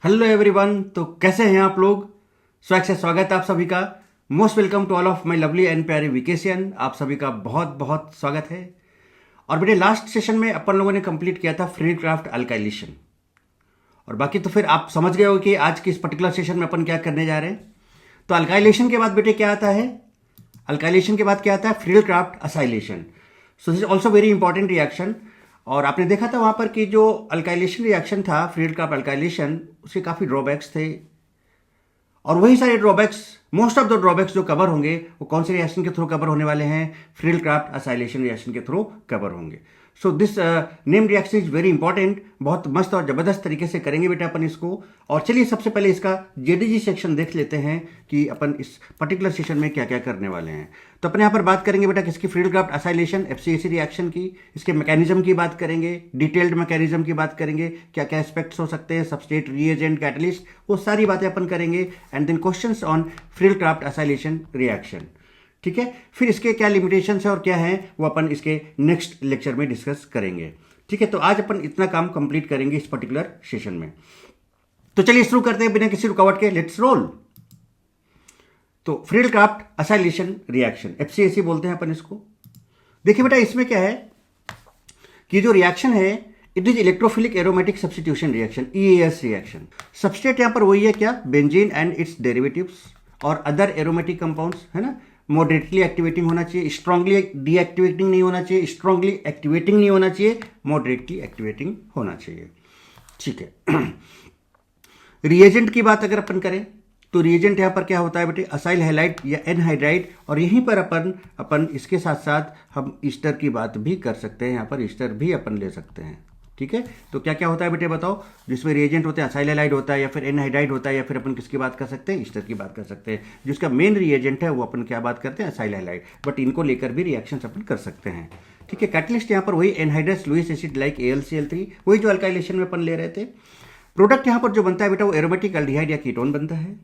Hello everyone. तो कैसे हैं आप लोग। स्वागत है आप सभी का। Most welcome to all of my lovely and प्यारे विकेशियन। आप सभी का बहुत बहुत स्वागत है। और बेटे लास्ट सेशन में अपन लोगों ने कंप्लीट किया था फ्री क्राफ्ट अल्काइलेशन। और बाकी तो फिर आप समझ गए हो कि आज के इस पर्टिकुलर सेशन में अपन क्या करने जा रहे हैं। तो अल्काइलेशन के बाद बेटे क्या आता है, अल्काइलेशन के बाद क्या आता है, free craft acylation. So this also very important reaction. और आपने देखा था वहां पर कि जो अल्काइलेशन रिएक्शन था, फ्री क्राफ्ट अल्काइलेशन, उसके काफी ड्रॉबैक्स थे। और वही सारे drawbacks, most of the drawbacks जो कवर होंगे वो कौन से रिएक्शन के थ्रू कवर होने वाले हैं, फ्रील क्राफ्ट असाइलेशन रिएक्शन के थ्रू कवर होंगे। So this name reaction is very important. बहुत मस्त और जबरदस्त तरीके से करेंगे बेटा अपन इसको। और चलिए सबसे पहले इसका जेडीजी सेक्शन देख लेते हैं कि अपन इस पर्टिकुलर सेशन में क्या क्या करने वाले हैं। तो अपन यहाँ पर बात करेंगे बेटा किसकी, फ्रील क्राफ्ट असाइलेशन एफसीएसी रिएक्शन की। इसके मैकेनिज्म की बात करेंगे, डिटेल्ड मैकेनिज्म की बात करेंगे, क्या क्या एस्पेक्ट्स हो सकते हैं, सबस्ट्रेट, रिएजेंट, कैटलिस्ट, वो सारी बातें अपन करेंगे। And then questions on Friedel Crafts acylation reaction. ठीक है, फिर इसके क्या लिमिटेशंस है और क्या है वो अपन इसके नेक्स्ट लेक्चर में डिस्कस करेंगे। ठीक है, तो आज अपन इतना काम कंप्लीट करेंगे इस पर्टिकुलर सेशन में। तो चलिए शुरू करते हैं बिना किसी रुकावट के। Let's roll. तो फ्रील क्राफ्ट असाइलेशन रिएक्शन, एफसीएसी बोलते हैं अपन इसको। देखिए बेटा इसमें क्या है कि जो रिएक्शन है it is electrophilic aromatic substitution reaction, EAS reaction. Substrate यहां पर वही है क्या, बेंजीन एंड इट्स डेरिवेटिव्स और अदर एरोमेटिक कंपाउंड्स, है ना। मॉडरेटली एक्टिवेटिंग होना चाहिए, स्ट्रांगली डीएक्टिवेटिंग नहीं होना चाहिए, स्ट्रांगली एक्टिवेटिंग नहीं होना चाहिए, मॉडरेटली एक्टिवेटिंग होना चाहिए। ठीक है। रिएजेंट की बात अगर अपन करें तो रिएजेंट यहां पर क्या होता है बेटे, असाइल हैलाइड या एनहाइड्राइड। और यहीं पर अपन इसके साथ साथ हम ईस्टर की बात भी कर सकते हैं, यहां पर ईस्टर भी अपन ले सकते हैं। ठीक है, तो क्या क्या होता है बेटे बताओ, जिसमें रिएजेंट होते हैं असाइल हैलाइड होता है या फिर एनहाइड्राइड होता है या फिर अपन किसकी बात कर सकते हैं, ईस्टर की बात कर सकते हैं। जिसका मेन रिएजेंट है वो अपन क्या बात करते हैं, असाइल हैलाइड। बट इनको लेकर भी रिएक्शंस अपन कर सकते हैं। ठीक है, कैटलिस्ट यहाँ पर वही anhydrous Lewis acid like AlCl3, वही जो अल्काइलेशन में अपन ले रहे थे। प्रोडक्ट यहां पर जो बनता है बेटा वो एरोमेटिक एल्डिहाइड या कीटोन बनता है।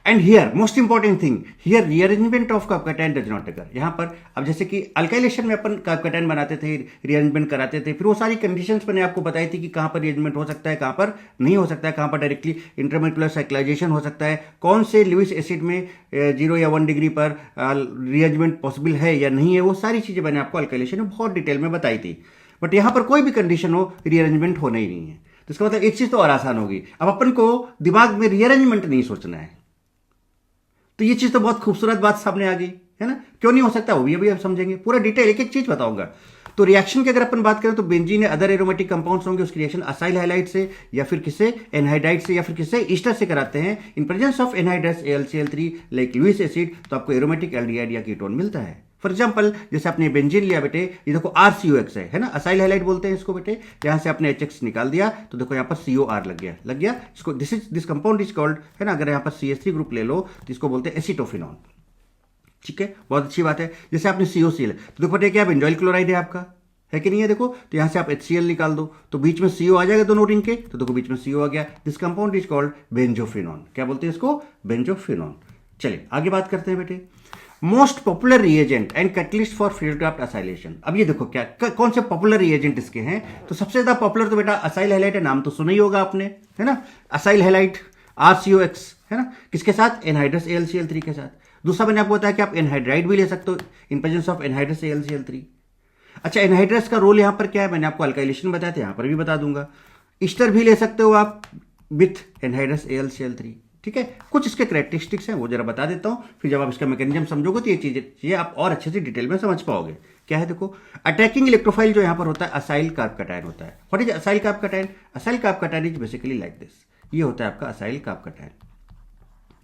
And here most important thing, here rearrangement of carbocation does not occur. यहां पर अब जैसे कि अल्काइलेशन में अपन कार्बोकैटायन बनाते थे, रीअरेंजमेंट कराते थे, फिर वो सारी कंडीशंस मैंने आपको बताई थी कि कहां पर रीअरेंजमेंट हो सकता है, कहां पर नहीं हो सकता है, कहां पर डायरेक्टली इंटरमोलिकुलर साइक्लाइजेशन हो सकता है, कौन से लुईस एसिड में 0 या 1 डिग्री पर रीअरेंजमेंट पॉसिबल है या नहीं है। वो सारी चीजें मैंने आपको अल्काइलेशन में बहुत डिटेल में बताई थी। बट यहां पर कोई भी कंडीशन हो, रीअरेंजमेंट होना ही नहीं है। तो इसका मतलब एक चीज तो और आसान होगी, अब अपन को दिमाग में रीअरेंजमेंट नहीं सोचना है। तो ये चीज तो बहुत खूबसूरत बात सामने आ गई है ना। क्यों नहीं हो सकता वो भी अभी आप समझेंगे, पूरा डिटेल एक एक चीज बताऊंगा। तो रिएक्शन की अगर अपन बात करें तो बेंजीन या अदर एरोमेटिक कंपाउंड्स होंगे, उसकी रिएक्शन असाइल हैलाइड से या फिर किससे, एनहाइड्राइड से या फिर किससे, ईस्टर से कराते हैं। In presence of anhydrous AlCl3 like Lewis acid तो आपको एरोमेटिक एल्डिहाइड या कीटोन मिलता है। फॉर एग्जाम्पल जैसे आपने बेंजीन लिया बेटे, ये देखो RCOX है ना, असाइल हैलाइड बोलते हैं इसको बेटे। यहां से आपने HX निकाल दिया तो देखो यहां पर COR लग गया इसको। दिस कंपाउंड इज कॉल्ड, है ना, अगर यहां पर CH3 ग्रुप ले लो तो इसको बोलते हैं एसिटोफिनॉन। ठीक है, बहुत अच्छी बात है। जैसे आपने COCl तो देखो बेटे क्या, बेंजोइल क्लोराइड है आपका, है कि नहीं है। देखो तो यहां से आप HCl निकाल दो तो बीच में CO आ जाएगा दोनों रिंग के, तो देखो बीच में CO आ गया। This compound is called benzophenone. क्या बोलते हैं इसको, बेंजोफिनॉन। चलिए आगे बात करते हैं बेटे, most popular reagent and catalyst for free craft acylation. अब ये देखो क्या कौन से पॉपुलर रिएजेंट इसके हैं। तो सबसे ज्यादा पॉपुलर तो बेटा असाइल हैलाइड है, नाम तो सुना ही होगा आपने, है ना। असाइल हैलाइड RCOX, है ना, किसके साथ, एनहाइड्रस AlCl3 के साथ। दूसरा मैंने आपको बताया कि आप एनहाइड्राइड भी ले सकते हो इन प्रेजेंस ऑफ एनहाइड्रस AlCl3। अच्छा, एनहाइड्रस का रोल यहां पर क्या है, मैंने आपको अल्काइलेशन बताया था, यहां पर भी बता दूंगा। ईस्टर भी ले सकते हो आप विथ एनहाइड्रस AlCl3। ठीक है, कुछ इसके कैरेक्टरिस्टिक्स हैं वो जरा बता देता हूं, फिर जब आप इसका मैकेनिज्म समझोगे तो ये चीजें आप और अच्छे से डिटेल में समझ पाओगे। क्या है देखो, अटैकिंग इलेक्ट्रोफाइल जो यहां पर होता है असाइल कार्बोकैटायन होता है। What is acyl carbocation, acyl carbocation is basically like this. ये होता है आपका असाइल कार्बोकैटायन,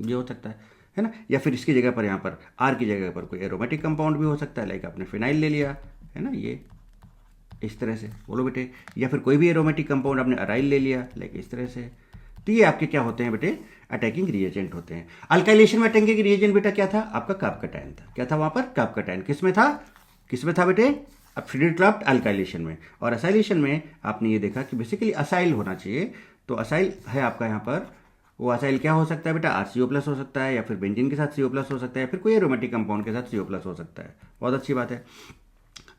ये हो सकता है ना। या फिर इसकी जगह पर यहां पर आर की जगह पर कोई एरोमेटिक कंपाउंड भी हो सकता है, लाइक आपने फिनाइल ले लिया, है ना, ये इस तरह से बोलो बेटे। या फिर कोई भी एरोमेटिक कंपाउंड आपने अराइल ले लिया, लाइक इस तरह से। तो ये आपके क्या होते हैं बेटे, अटैकिंग रिएजेंट होते हैं। अल्काइलेशन में अटैकिंग रिएजेंट बेटा क्या था, आपका कार्बोकैटायन था। क्या था वहां पर, कार्बोकैटायन। किसमें था बेटे, अब फ्री क्राफ्ट अल्काइलेशन में। और असाइलेशन में आपने ये देखा कि बेसिकली असाइल होना चाहिए। तो असाइल है आपका यहाँ पर, वो असाइल क्या हो सकता है बेटा, RCO+ हो सकता है, या फिर बेंजीन के साथ CO+ हो सकता है, या फिर कोई एरोमेटिक कंपाउंड के साथ CO+ हो सकता है। बहुत अच्छी बात है।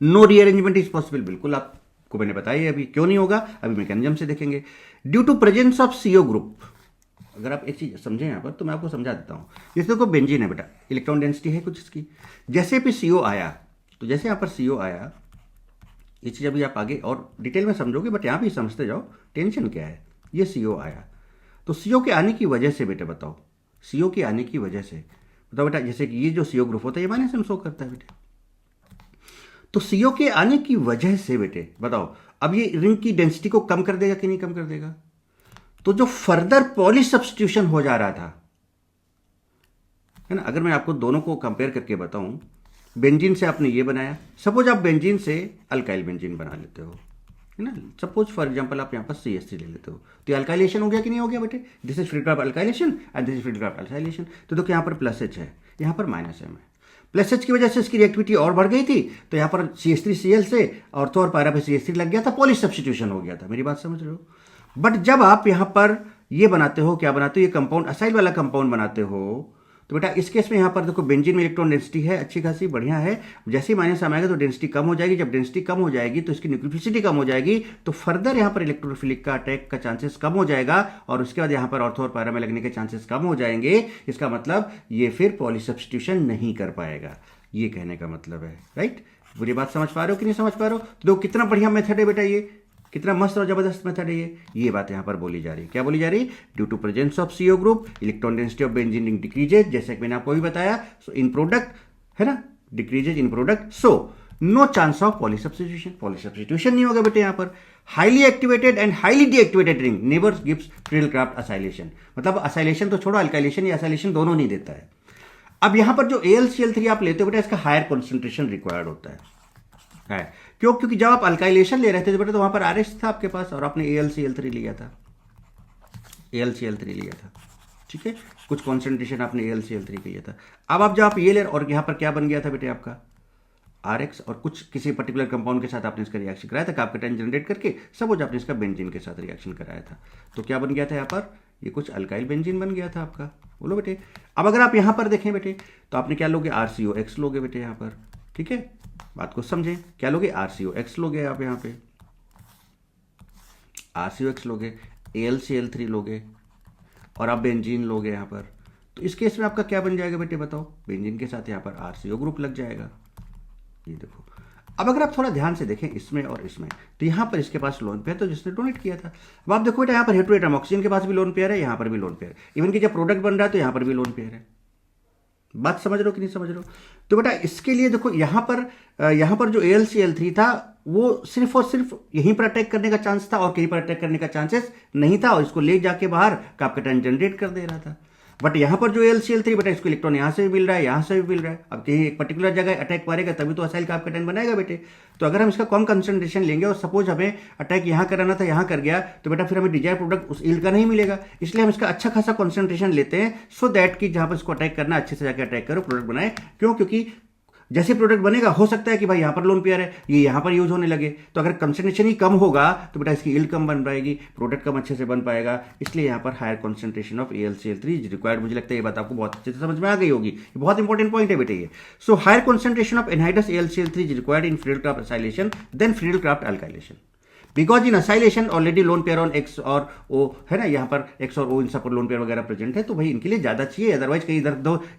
नो रीअरेंजमेंट इज पॉसिबल, बिल्कुल आप आपको मैंने बताया अभी क्यों नहीं होगा, अभी मैकेनिज्म से देखेंगे। Due to presence of CO group, अगर आप एक चीज समझें यहाँ पर तो मैं आपको समझा देता हूँ। जैसे देखो बेंजीन है बेटा, इलेक्ट्रॉन डेंसिटी है कुछ इसकी, जैसे भी CO आया, तो जैसे यहाँ पर CO आया, ये चीज़ अभी आप आगे और डिटेल में समझोगे, बट यहाँ भी समझते जाओ टेंशन क्या है। ये CO आया, तो CO के आने की वजह से बेटे बताओ, CO के आने की वजह से बताओ बेटा, जैसे कि ये जो CO ग्रुप होता है ये माइनस में शो करता है बेटे, तो CO के आने की वजह से बेटे बताओ, अब ये रिंग की डेंसिटी को कम कर देगा कि नहीं कम कर देगा? तो जो फर्दर पॉलिश सब्स्टिट्यूशन हो जा रहा था, है ना, अगर मैं आपको दोनों को कंपेयर करके बताऊं, बेंजीन से आपने ये बनाया, सपोज आप बेंजीन से अल्काइल बेंजीन बना लेते हो, है ना, सपोज फॉर एग्जांपल आप यहाँ पर CH3 ले लेते हो, तो अल्काइलेशन हो गया कि नहीं हो गया बेटे? This is Friedel Crafts alkylation and this is Friedel Crafts alkylation. तो देखो यहाँ पर +H है, यहाँ पर -M है। +H की वजह से इसकी रिएक्टिविटी और बढ़ गई थी, तो यहाँ पर CH3Cl से ऑर्थो और पैरा पे CH3 लग गया था, पॉलिश सब्स्टिट्यूशन हो गया था। मेरी बात समझ रहे हो? बट जब आप यहाँ पर ये बनाते हो, क्या बनाते हो, ये कंपाउंड असाइल वाला कंपाउंड बनाते हो, तो बेटा इस केस में यहाँ पर देखो बेंजीन में इलेक्ट्रॉन डेंसिटी है अच्छी खासी बढ़िया है, जैसे ही माइनस आएगा तो डेंसिटी कम हो जाएगी, जब डेंसिटी कम हो जाएगी तो इसकी न्यूक्लियोफिलिसिटी कम हो जाएगी, तो फर्दर यहाँ पर इलेक्ट्रोफिलिक का अटैक का चांसेस कम हो जाएगा, और उसके बाद यहाँ पर ऑर्थो और पैरा में लगने के चांसेस कम हो जाएंगे। इसका मतलब ये फिर पॉली सब्स्टिट्यूशन नहीं कर पाएगा, ये कहने का मतलब है। राइट, पूरी बात समझ पा रहे हो कि नहीं समझ पा रहे हो? तो देखो कितना बढ़िया मेथड है बेटा, ये कितना मस्त और जबरदस्त मेथड है ये बात यहाँ पर बोली जा रही है। क्या बोली जा रही है? Due to presence of CO group electron density of benzene ring decreases, जैसे कि मैंने आपको भी बताया, सो इन प्रोडक्ट, है ना, decreases in product, so no chance of poly substitution, poly substitution नहीं होगा बेटे यहाँ पर। Highly activated and highly deactivated ring never gives Friedel Crafts acylation, मतलब असाइलेशन तो छोड़ो, अल्काइलेशन या असाइलेशन दोनों नहीं देता है। अब यहाँ पर जो AlCl3 आप लेते हो बेटा, इसका हायर कॉन्सेंट्रेशन रिक्वायर्ड होता है। क्यों? क्योंकि जब आप अल्काइलेशन ले रहे थे बेटा, तो वहां पर RH था आपके पास और आपने AlCl3 लिया था, AlCl3 लिया था, ठीक है, कुछ कॉन्सेंट्रेशन आपने AlCl3 का लिया था। अब आप जब आप ये ले, और यहाँ पर क्या बन गया था बेटे आपका RX, और कुछ किसी पर्टिकुलर कंपाउंड के साथ आपने इसका रिएक्शन कराया था, कापकेटाइन जनरेट करके, सपोज आपने इसका बेंजीन के साथ रिएक्शन कराया था, तो क्या बन गया था यहाँ पर? ये कुछ अल्काइल बेंजीन बन गया था आपका। बोलो बेटे, अब अगर आप यहाँ पर देखें बेटे, तो आपने क्या लोगे? RCOX लोगे बेटे यहाँ पर, ठीक है, बात को समझें, क्या लोगे? RCOX लोगे आप यहाँ पे, RCOX लोगे, AlCl3 लोगे, और आप बेंजीन लोगे यहाँ पर। तो इस केस में आपका क्या बन जाएगा बेटे बताओ? बेंजीन के साथ यहाँ पर RCO ग्रुप लग जाएगा। ये देखो, अब अगर आप थोड़ा ध्यान से देखें इसमें और इसमें, तो यहाँ पर इसके पास लोन पेयर, तो जिसने डोनेट किया था। अब आप देखो बेटा, यहाँ पर हेटेरोएटम ऑक्सीजन के पास भी लोन पेयर है, यहाँ पर भी लोन पेयर, इवन कि जब प्रोडक्ट बन रहा है तो यहाँ पर भी लोन पेयर है। बात समझ रहे हो कि नहीं समझ रहे हो? तो बेटा इसके लिए देखो, यहाँ पर जो AlCl3 था वो सिर्फ और सिर्फ यहीं पर अटैक करने का चांस था, और कहीं पर अटैक करने का चांसेस नहीं था, और इसको ले जाके बाहर कापकेटाइन जनरेट कर दे रहा था। बट यहाँ पर जो AlCl3 बेटा, इसको इलेक्ट्रॉन यहाँ से भी मिल रहा है, यहाँ से भी मिल रहा है। अब कहीं एक पर्टिकुलर जगह अटैक मारेगा तभी तो असाइल कापकेटाइन बनाएगा बेटे। तो अगर हम इसका कम कंसंट्रेशन लेंगे, और सपोज हमें अटैक यहाँ कराना था, यहाँ कर गया, तो बेटा फिर हमें डिजायर प्रोडक्ट उस यील्ड का नहीं मिलेगा। इसलिए हम इसका अच्छा खासा कंसंट्रेशन लेते हैं, सो दैट कि जहाँ पर इसको अटैक करना अच्छे से जाकर अटैक करो, प्रोडक्ट बनाए। क्यों? क्योंकि जैसे प्रोडक्ट बनेगा, हो सकता है कि भाई यहाँ पर लोन पेयर है, ये यहाँ पर यूज होने लगे, तो अगर कंसंट्रेशन ही कम होगा तो बेटा इसकी यील्ड कम बन पाएगी, प्रोडक्ट कम अच्छे से बन पाएगा। इसलिए यहाँ पर higher concentration of AlCl3 is required. मुझे लगता है ये बात आपको बहुत अच्छे से समझ में आ गई होगी, ये बहुत इंपॉर्टेंट पॉइंट है बेटे ये। So higher concentration of anhydrous AlCl3 is required in Friedel Crafts acylation then Friedel Crafts alkylation, because in acylation already lone pair on X और O है ना, यहाँ पर X और O इन सब पर लोन पेयर वगैरह प्रेजेंट है, तो भाई इनके लिए ज्यादा चाहिए, अदरवाइज कहीं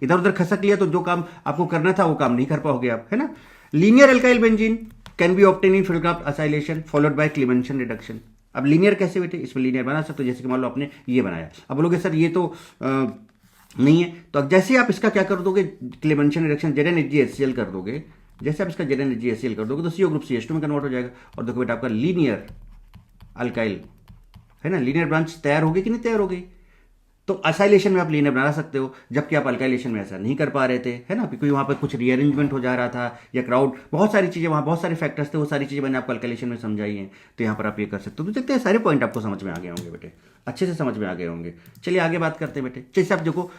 इधर उधर खसक लिया तो जो काम आपको करना था वो काम नहीं कर पाओगे आप, है ना। Linear alkyl benzene can be obtain in Friedel Crafts acylation followed by Clemmensen reduction. अब लीनियर कैसे बेटे? इसमें लीनियर बना सकते हो, जैसे कि मान लो आपने ये बनाया, अब बोलोगे सर ये तो नहीं है, तो अब जैसे आप इसका क्या कर दोगे? क्लीमेंशन रिडक्शन ZnHgHCl कर दोगे, जैसे आप इसका ZnHgHCl कर दोगे तो CO ग्रुप CH2 में कन्वर्ट हो जाएगा, और देखो बेटा आपका लीनियर अल्काइल है ना, लीनियर ब्रांच तैयार होगी कि नहीं तैयार होगी? तो असाइलेशन में आप लीनियर बना सकते हो, जबकि आप अल्काइलेशन में ऐसा नहीं कर पा रहे थे, है ना, क्योंकि वहां पर कुछ रीअरेंजमेंट हो जा रहा था, या क्राउड, बहुत सारी चीजें, वहां बहुत सारे फैक्टर्स थे, वो सारी चीजें मैंने आपको अल्काइलेशन में समझाई हैं, तो यहाँ पर आप ये कर सकते हो। तो देखते हैं सारे पॉइंट आपको समझ में आ गए होंगे बेटे, अच्छे से समझ में आ गए होंगे। चलिए आगे बात करते हैं बेटे। जैसे आप देखो,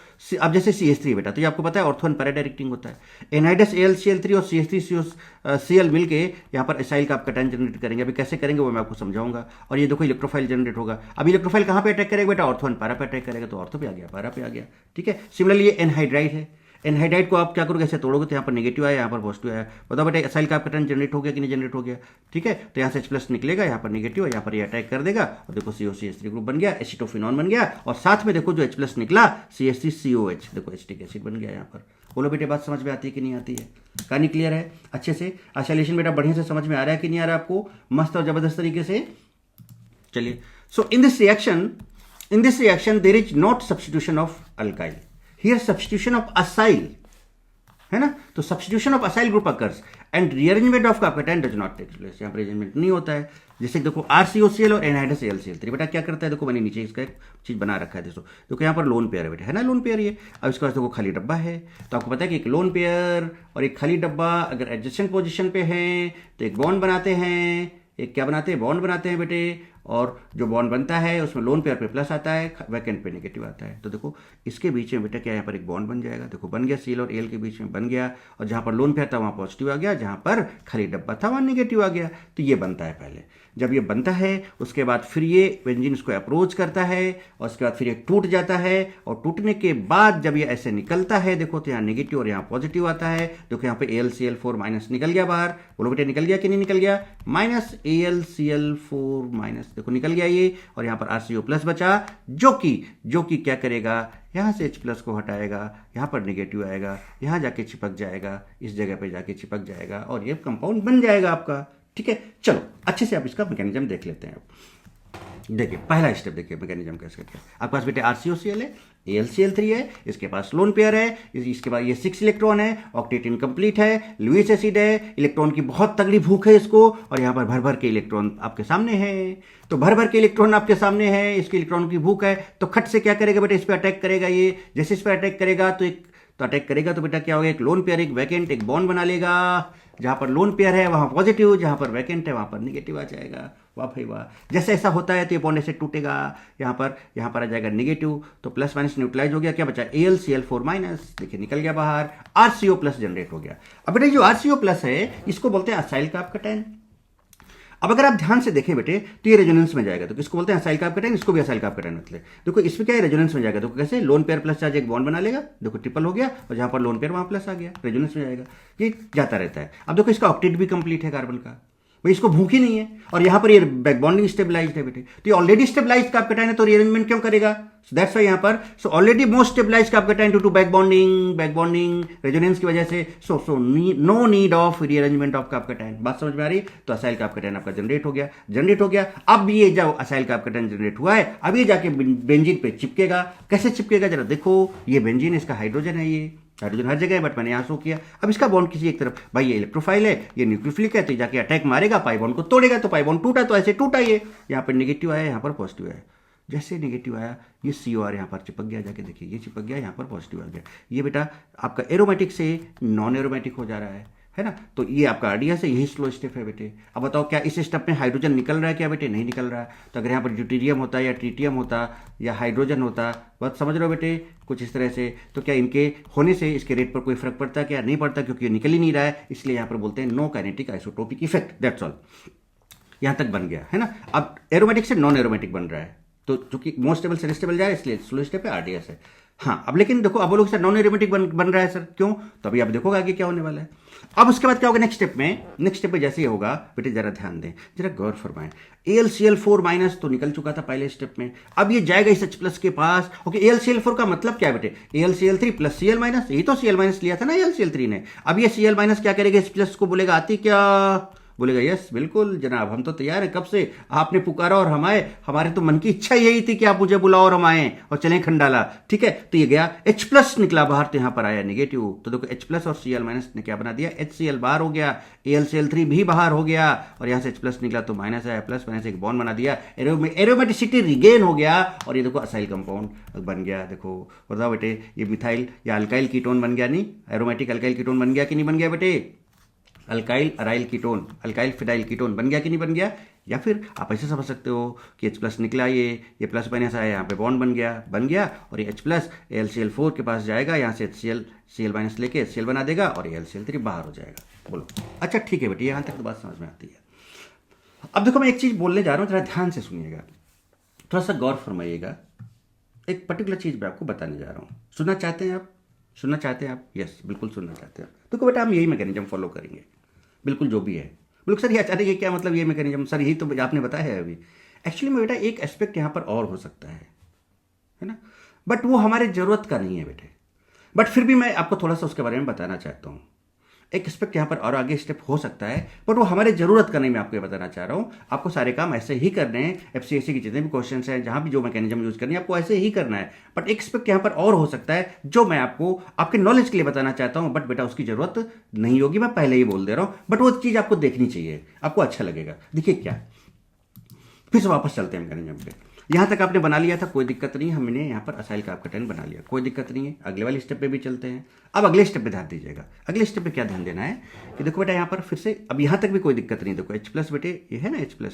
अब जैसे CH3 बेटा, तो ये आपको पता है ऑर्थो एंड पैरा डायरेक्टिंग होता है। एनहाइड्रस AlCl3 और CH3Cl मिलके यहाँ पर एसाइल का कैटायन जनरेट करेंगे। अभी कैसे करेंगे वो मैं आपको समझाऊंगा। और ये देखो इलेक्ट्रोफाइल जनरेट होगा। अब इलेक्ट्रोफाइल कहाँ पे अटैक करेगा बेटा? ऑर्थो एंड पैरा पे अटैक करेगा, तो ऑर्थो पे आ गया, पैरा पे आ गया, ठीक है। सिमिलरली ये एनहाइड्राइड है, एनहाइड्राइड को आप क्या करोगे, ऐसे तोड़ोगे तो यहाँ पर नेगेटिव आया, यहाँ पर पॉजिटिव आया। बताओ बेटा असाइल का पैटर्न जनरेट हो गया कि नहीं जनरेट हो गया? ठीक है, तो यहाँ से H+ निकलेगा, यहाँ पर नेगेटिव है, यहाँ पर ये अटैक कर देगा और देखो COCH3 ग्रुप बन गया, एसिटोफिनॉन बन गया, और साथ में देखो जो H+ निकला CH3COH, देखो एसिटिक एसिड बन गया यहाँ पर। बोलो बेटे बात समझ में आती है कि नहीं आती है? कहानी क्लियर है अच्छे से? आइसोलेशन बेटा बढ़िया से समझ में आ रहा है कि नहीं आ रहा है आपको, मस्त और जबरदस्त तरीके से? चलिए, so in this reaction there is not substitution of alkyl, here substitution of acyl, है ना? तो substitution of acyl group occurs and rearrangement of cation does not take place, यहाँ पर रीअरेंजमेंट नहीं होता है। जैसे देखो RCOCl और एनहाइड्रस AlCl3 बेटा क्या करता है, देखो मैंने नीचे इसका एक चीज बना रखा है, देखो यहाँ पर लोन पेयर है बेटा, है ना लोन पेयर ये। अब इसके पास देखो खाली डब्बा है, तो आपको पता है कि एक लोन पेयर और एक खाली डब्बा अगर एडजेसेंट पोजीशन पे है तो एक बॉन्ड बनाते हैं, एक क्या बनाते हैं, बॉन्ड बनाते हैं बेटे, और जो बॉन्ड बनता है उसमें लोन पेयर पे प्लस आता है, वैकेंट पे नेगेटिव आता है। तो देखो इसके बीच में बेटा क्या यहाँ पर एक बॉन्ड बन जाएगा, देखो बन गया, Cl और Al के बीच में बन गया, और जहाँ पर लोन पेयर था वहाँ पॉजिटिव आ गया, जहाँ पर खाली डब्बा था वहाँ नेगेटिव आ गया। तो ये बनता है पहले, जब ये बनता है उसके बाद फिर ये बेंजीन इसको अप्रोच करता है, और उसके बाद फिर ये टूट जाता है, और टूटने के बाद जब ये ऐसे निकलता है देखो तो यहाँ नेगेटिव और यहाँ पॉजिटिव आता है। देखो यहाँ पे AlCl4 माइनस निकल गया बाहर, बोलो बेटे निकल गया कि नहीं निकल गया? माइनस AlCl4 माइनस, देखो निकल गया ये, और यहाँ पर RCO+ बचा, जो कि क्या करेगा, यहाँ से H+ को हटाएगा, यहाँ पर नेगेटिव आएगा, यहाँ जाके चिपक जाएगा, इस जगह पे जाके चिपक जाएगा, और ये कंपाउंड बन जाएगा आपका। ठीक है, चलो अच्छे से आप इसका मैकेनिज्म देख लेते हैं। देखिए पहला स्टेप देखिए मैकेनिज्म कैसे करते हैं। आपके पास बेटे RCOCl है, AlCl3 है, इसके पास लोन पेयर है, इसके बाद ये 6 इलेक्ट्रॉन है, ऑक्टेट इनकम्प्लीट है, लुईस एसिड है, इलेक्ट्रॉन की बहुत तगड़ी भूख है इसको, और यहाँ पर भर भर के इलेक्ट्रॉन आपके सामने है। तो भर भर के इलेक्ट्रॉन आपके सामने है, इसके इलेक्ट्रॉन की भूख है, तो खट से क्या करेगा बेटा, इस पर अटैक करेगा। ये जैसे इस पर अटैक करेगा तो अटैक करेगा तो बेटा क्या होगा, एक लोन पेयर एक वैकेंट एक बॉन्ड बना लेगा, जहां पर लोन पेयर है वहां पॉजिटिव, जहां पर वैकेंट है वहां पर नेगेटिव आ जाएगा। वाह भाई वाह, जैसे ऐसा होता है तो ये बॉन्ड ऐसे टूटेगा, यहाँ पर आ जाएगा नेगेटिव, तो प्लस माइनस न्यूट्रलाइज हो गया, क्या बचा AlCl4 माइनस, देखिए निकल गया बाहर, RCO+ जनरेट हो गया। अब बेटे जो RCO+ है इसको बोलते हैं असाइल कार्ब-कैटायन। अब अगर आप ध्यान से देखें बेटे तो ये रेजोनेंस में जाएगा, तो किसको बोलते हैं असाइल कार्ब-कैटायन, इसको भी असाइल कार्ब-कैटायन मतलब। देखो इसमें क्या है, रेजोनेंस में जाएगा, देखो कैसे लोन पेयर प्लस चार्ज एक बॉन्ड बना लेगा, देखो ट्रिपल हो गया, और जहां पर लोन पेयर वहां प्लस आ गया, रेजोनेंस में जाएगा, ये जाता रहता है। अब देखो इसका ऑक्टेट भी कंप्लीट है कार्बन का, भाई इसको भूख ही नहीं है, और यहां पर ये बैक बॉन्डिंग स्टेबलाइज्ड है बेटे, तो ये ऑलरेडी स्टेबलाइज्ड कार्ब-कैटायन है, तो रीअरेंजमेंट क्यों करेगा? सो दैट्स व्हाई यहां पर already most stabilized carbocation due to back bonding resonance की वजह से, so no need of rearrangement of carbocation. बात समझ में आ रही? तो असाइल कार्ब-कैटायन आपका जनरेट हो गया। अब ये जब असाइल कार्ब-कैटायन जनरेट हुआ है, अब ये जाके बेंजीन पे चिपकेगा। कैसे चिपकेगा जरा देखो, ये बेंजीन, इसका हाइड्रोजन है, ये हाइड्रोजन हर जगह है, बट मैंने यहां शो किया। अब इसका बॉन्ड किसी एक तरफ, भाई ये इलेक्ट्रोफाइल है, ये न्यूक्लियोफिलिक है, तो जाके अटैक मारेगा, पाई बॉन्ड को तोड़ेगा, तो पाई बॉन्ड टूटा, तो ऐसे टूटा ये, यहाँ पर नेगेटिव आया, यहाँ पर पॉजिटिव आया। जैसे नेगेटिव आया ये COR यहाँ पर चिपक गया, जाके देखिए ये चिपक गया, यहाँ पर पॉजिटिव आ गया। ये बेटा आपका एरोमेटिक से नॉन एरोमेटिक हो जा रहा है ना? तो ये आपका RDS है, यही स्लो स्टेप है बेटे। अब बताओ क्या इस स्टेप में हाइड्रोजन निकल रहा है क्या बेटे? नहीं निकल रहा है। तो अगर यहाँ पर ड्यूटेरियम होता या ट्रीटियम होता या हाइड्रोजन होता, बात समझ रहे हो बेटे, कुछ इस तरह से, तो क्या इनके होने से इसके रेट पर कोई फर्क पड़ता क्या? नहीं पड़ता, क्योंकि ये निकल ही नहीं रहा है, इसलिए यहाँ पर बोलते हैं no kinetic isotopic effect, that's all. यहाँ तक बन गया है ना। अब एरोमेटिक से नॉन एरोमेटिक बन रहा है, तो चूंकि मोस्ट स्टेबल से स्टेबल जाए, इसलिए स्लो स्टेप है, RDS है। हाँ, अब लेकिन देखो, अब बोलोगे सर नॉन एरोमेटिक बन रहा है सर, क्यों? तो अभी आप देखोगे आगे क्या होने वाला है। अब उसके बाद क्या होगा नेक्स्ट स्टेप में जैसे ही होगा बेटे, जरा ध्यान दें, जरा गौर फरमाएं। AlCl4 माइनस तो निकल चुका था पहले स्टेप में, अब ये जाएगा इस H+ के पास। ओके, AlCl4 का मतलब क्या है बेटे? AlCl3 प्लस Cl माइनस, यही तो Cl माइनस लिया था ना AlCl3 ने। अब ये Cl माइनस क्या करेगा, H+ को बोलेगा आती क्या? बोलेगा यस बिल्कुल जनाब, हम तो तैयार है कब से, आपने पुकारा और हम आए, हमारे तो मन की इच्छा यही थी कि आप मुझे बुलाओ और हम आए और चलें खंडाला। ठीक है, तो ये गया, H+ निकला बाहर, तो यहां पर आया नेगेटिव, तो देखो H+ और Cl माइनस ने क्या बना दिया, HCl बाहर हो गया, AlCl3 भी बाहर हो गया, और यहां से H+ निकला तो माइनस आया, प्लस माइनस एक बॉन्ड बना दिया, एरोमेटिसिटी रिगेन हो गया, और ये देखो असाइल कंपाउंड बन गया। देखो बताओ बेटे, ये मिथाइल या अल्काइल कीटोन बन गया, नहीं एरोमेटिक अल्काइल कीटोन बन गया कि नहीं बन गया बेटे? Alkyl aryl ketone, alkyl phenyl ketone बन गया कि नहीं बन गया? या फिर आप ऐसे समझ सकते हो कि H+ निकला, ये प्लस माइनस आया, यहाँ पे बॉन्ड बन गया, और ये H+ AlCl4 के पास जाएगा, यहाँ से Cl माइनस लेके HCl बना देगा, और AlCl3 बाहर हो जाएगा। बोलो अच्छा ठीक है बेटी, यहाँ तक तो बात समझ में आती है। अब देखो मैं एक चीज बोलने जा रहा हूँ, जरा ध्यान से सुनिएगा, थोड़ा सा गौर फरमाइएगा। एक पर्टिकुलर चीज मैं आपको बताने जा रहा हूँ, सुनना चाहते हैं आप? सुनना चाहते हैं आप? यस, बिल्कुल सुनना चाहते हैं। तो बेटा हम यही मैकेनिज्म फॉलो करेंगे, बिल्कुल जो भी है। बिल्कुल सर, ये अचानक ये क्या मतलब, ये मैकेनिज्म सर यही तो आपने बताया है अभी। एक्चुअली में बेटा एक एस्पेक्ट यहाँ पर और हो सकता है ना, बट वो हमारे ज़रूरत का नहीं है बेटे। बट फिर भी मैं आपको थोड़ा सा उसके बारे में बताना चाहता हूँ। एक एस्पेक्ट यहाँ पर और आगे स्टेप हो सकता है, बट वो हमारे ज़रूरत का नहीं। मैं आपको ये बताना चाह रहा हूँ, आपको सारे काम ऐसे ही करने हैं। एफसीएससी के जितने भी क्वेश्चन हैं, जहाँ भी जो मैकेनिज्म यूज़ करनी है, आपको ऐसे ही करना है। बट एक एस्पेक्ट यहाँ पर और हो सकता है जो मैं आपको आपके नॉलेज के लिए बताना चाहता हूँ, बट बेटा उसकी ज़रूरत नहीं होगी, मैं पहले ही बोल दे रहा हूँ। बट वो चीज़ आपको देखनी चाहिए, आपको अच्छा लगेगा। देखिए क्या, फिर से वापस चलते हैं मैकेनिज्म पे। यहाँ तक आपने बना लिया था, कोई दिक्कत नहीं, हमने यहाँ पर असाइल का आपका 10 बना लिया, कोई दिक्कत नहीं है। अगले वाले स्टेप पे भी चलते हैं। अब अगले स्टेप पे ध्यान दीजिएगा। अगले स्टेप पे क्या ध्यान देना है कि देखो बेटा यहाँ पर फिर से, अब यहाँ तक भी कोई दिक्कत नहीं। देखो H+ बेटे, ये है ना H+,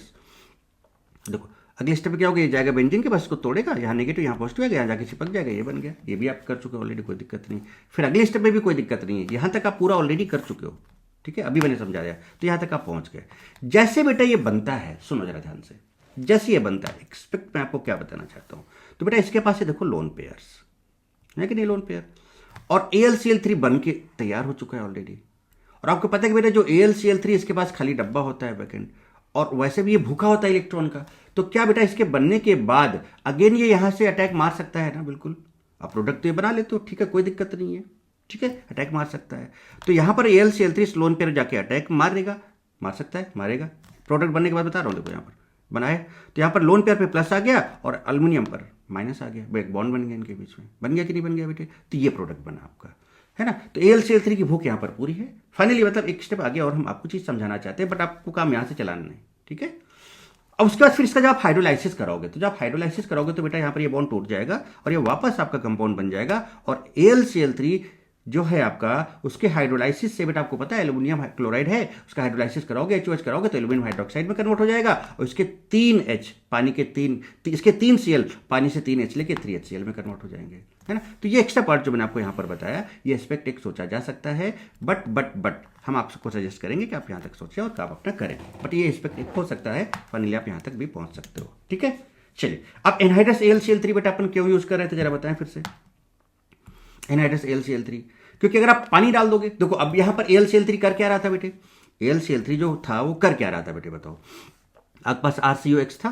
देखो अगले स्टेप पे क्या होगा, ये जाएगा बेंजीन के पास, इसको तोड़ेगा, यहाँ नेगेटिव यहाँ पॉजिटिव आएगा, यहाँ जाके चिपक जाएगा, ये बन गया। ये भी आप कर चुके हो ऑलरेडी, कोई दिक्कत नहीं। फिर अगले स्टेप में भी कोई दिक्कत नहीं है, यहाँ तक आप पूरा ऑलरेडी कर चुके हो, ठीक है, अभी मैंने समझा दिया। तो यहाँ तक आप पहुँच गए। जैसे बेटा ये बनता है, सुनो जरा ध्यान से, जैसे ये बनता है एक्सपेक्ट, मैं आपको क्या बताना चाहता हूँ। तो बेटा इसके पास है देखो लोन पेयर्स, है कि नहीं लोन पेयर, और AlCl3 बन के तैयार हो चुका है ऑलरेडी। और आपको पता है कि बेटा जो AlCl3 इसके पास खाली डब्बा होता है बैकेंड, और वैसे भी ये भूखा होता है इलेक्ट्रॉन का। तो क्या बेटा इसके बनने के बाद अगेन ये यहां से अटैक मार सकता है ना? बिल्कुल। आप प्रोडक्ट तो ये बना लेते हो, ठीक है, कोई दिक्कत नहीं है, ठीक है, अटैक मार सकता है। तो यहां पर AlCl3 लोन पेयर जाके अटैक मारेगा, मार सकता है, मारेगा। प्रोडक्ट बनने के बाद बता रहा हूं, देखो यहां पर बनाए तो यहाँ पर लोन पेयर पे प्लस आ गया और एल्युमिनियम पर माइनस आ गया, एक बॉन्ड बन गया इनके बीच में। बन गया कि नहीं बन गया बेटे? तो ये प्रोडक्ट बना आपका, है ना। तो AlCl3 की भूख यहाँ पर पूरी है। फाइनली मतलब एक स्टेप आगे और हम आपको चीज़ समझाना चाहते हैं, बट आपको काम यहाँ से चलाना नहीं, ठीक है। अब उसके बाद फिर इसका जब आप हाइड्रोलाइसिस कराओगे, तो जब हाइड्रोलाइसिस कराओगे तो बेटा यहाँ पर ये बॉन्ड टूट जाएगा और ये वापस आपका कंपाउंड बन जाएगा। और AlCl3 जो है आपका, उसके हाइड्रोलाइसिस से बेटा आपको पता है एल्युमिनियम क्लोराइड है, उसका हाइड्रोलाइसिस कराओगे, HOH कराओगे तो एल्युमिनियम हाइड्रोक्साइड में कन्वर्ट हो जाएगा। और इसके 3H पानी के 3, इसके 3Cl पानी से 3H लेके 3HCl में कन्वर्ट हो जाएंगे, है ना। तो ये एक्स्ट्रा पार्ट जो मैंने आपको यहाँ पर बताया, ये एस्पेक्ट एक सोचा जा सकता है, बट हम आपको सजेस्ट करेंगे कि आप यहाँ तक सोचें और काम अपना करें। बट ये एस्पेक्ट एक हो सकता है, फाइनली आप यहाँ तक भी पहुँच सकते हो, ठीक है। चलिए, अब एनहाइड्रस AlCl3 बेटा अपन क्यों यूज कर रहे थे जरा बताएं फिर से। एनहाइड्रस AlCl3 क्योंकि अगर आप पानी डाल दोगे, देखो अब यहां पर AlCl3 कर क्या रहा था बेटे, AlCl3 जो था वो कर क्या रहा था बेटे बताओ। आपके पास RCOX था,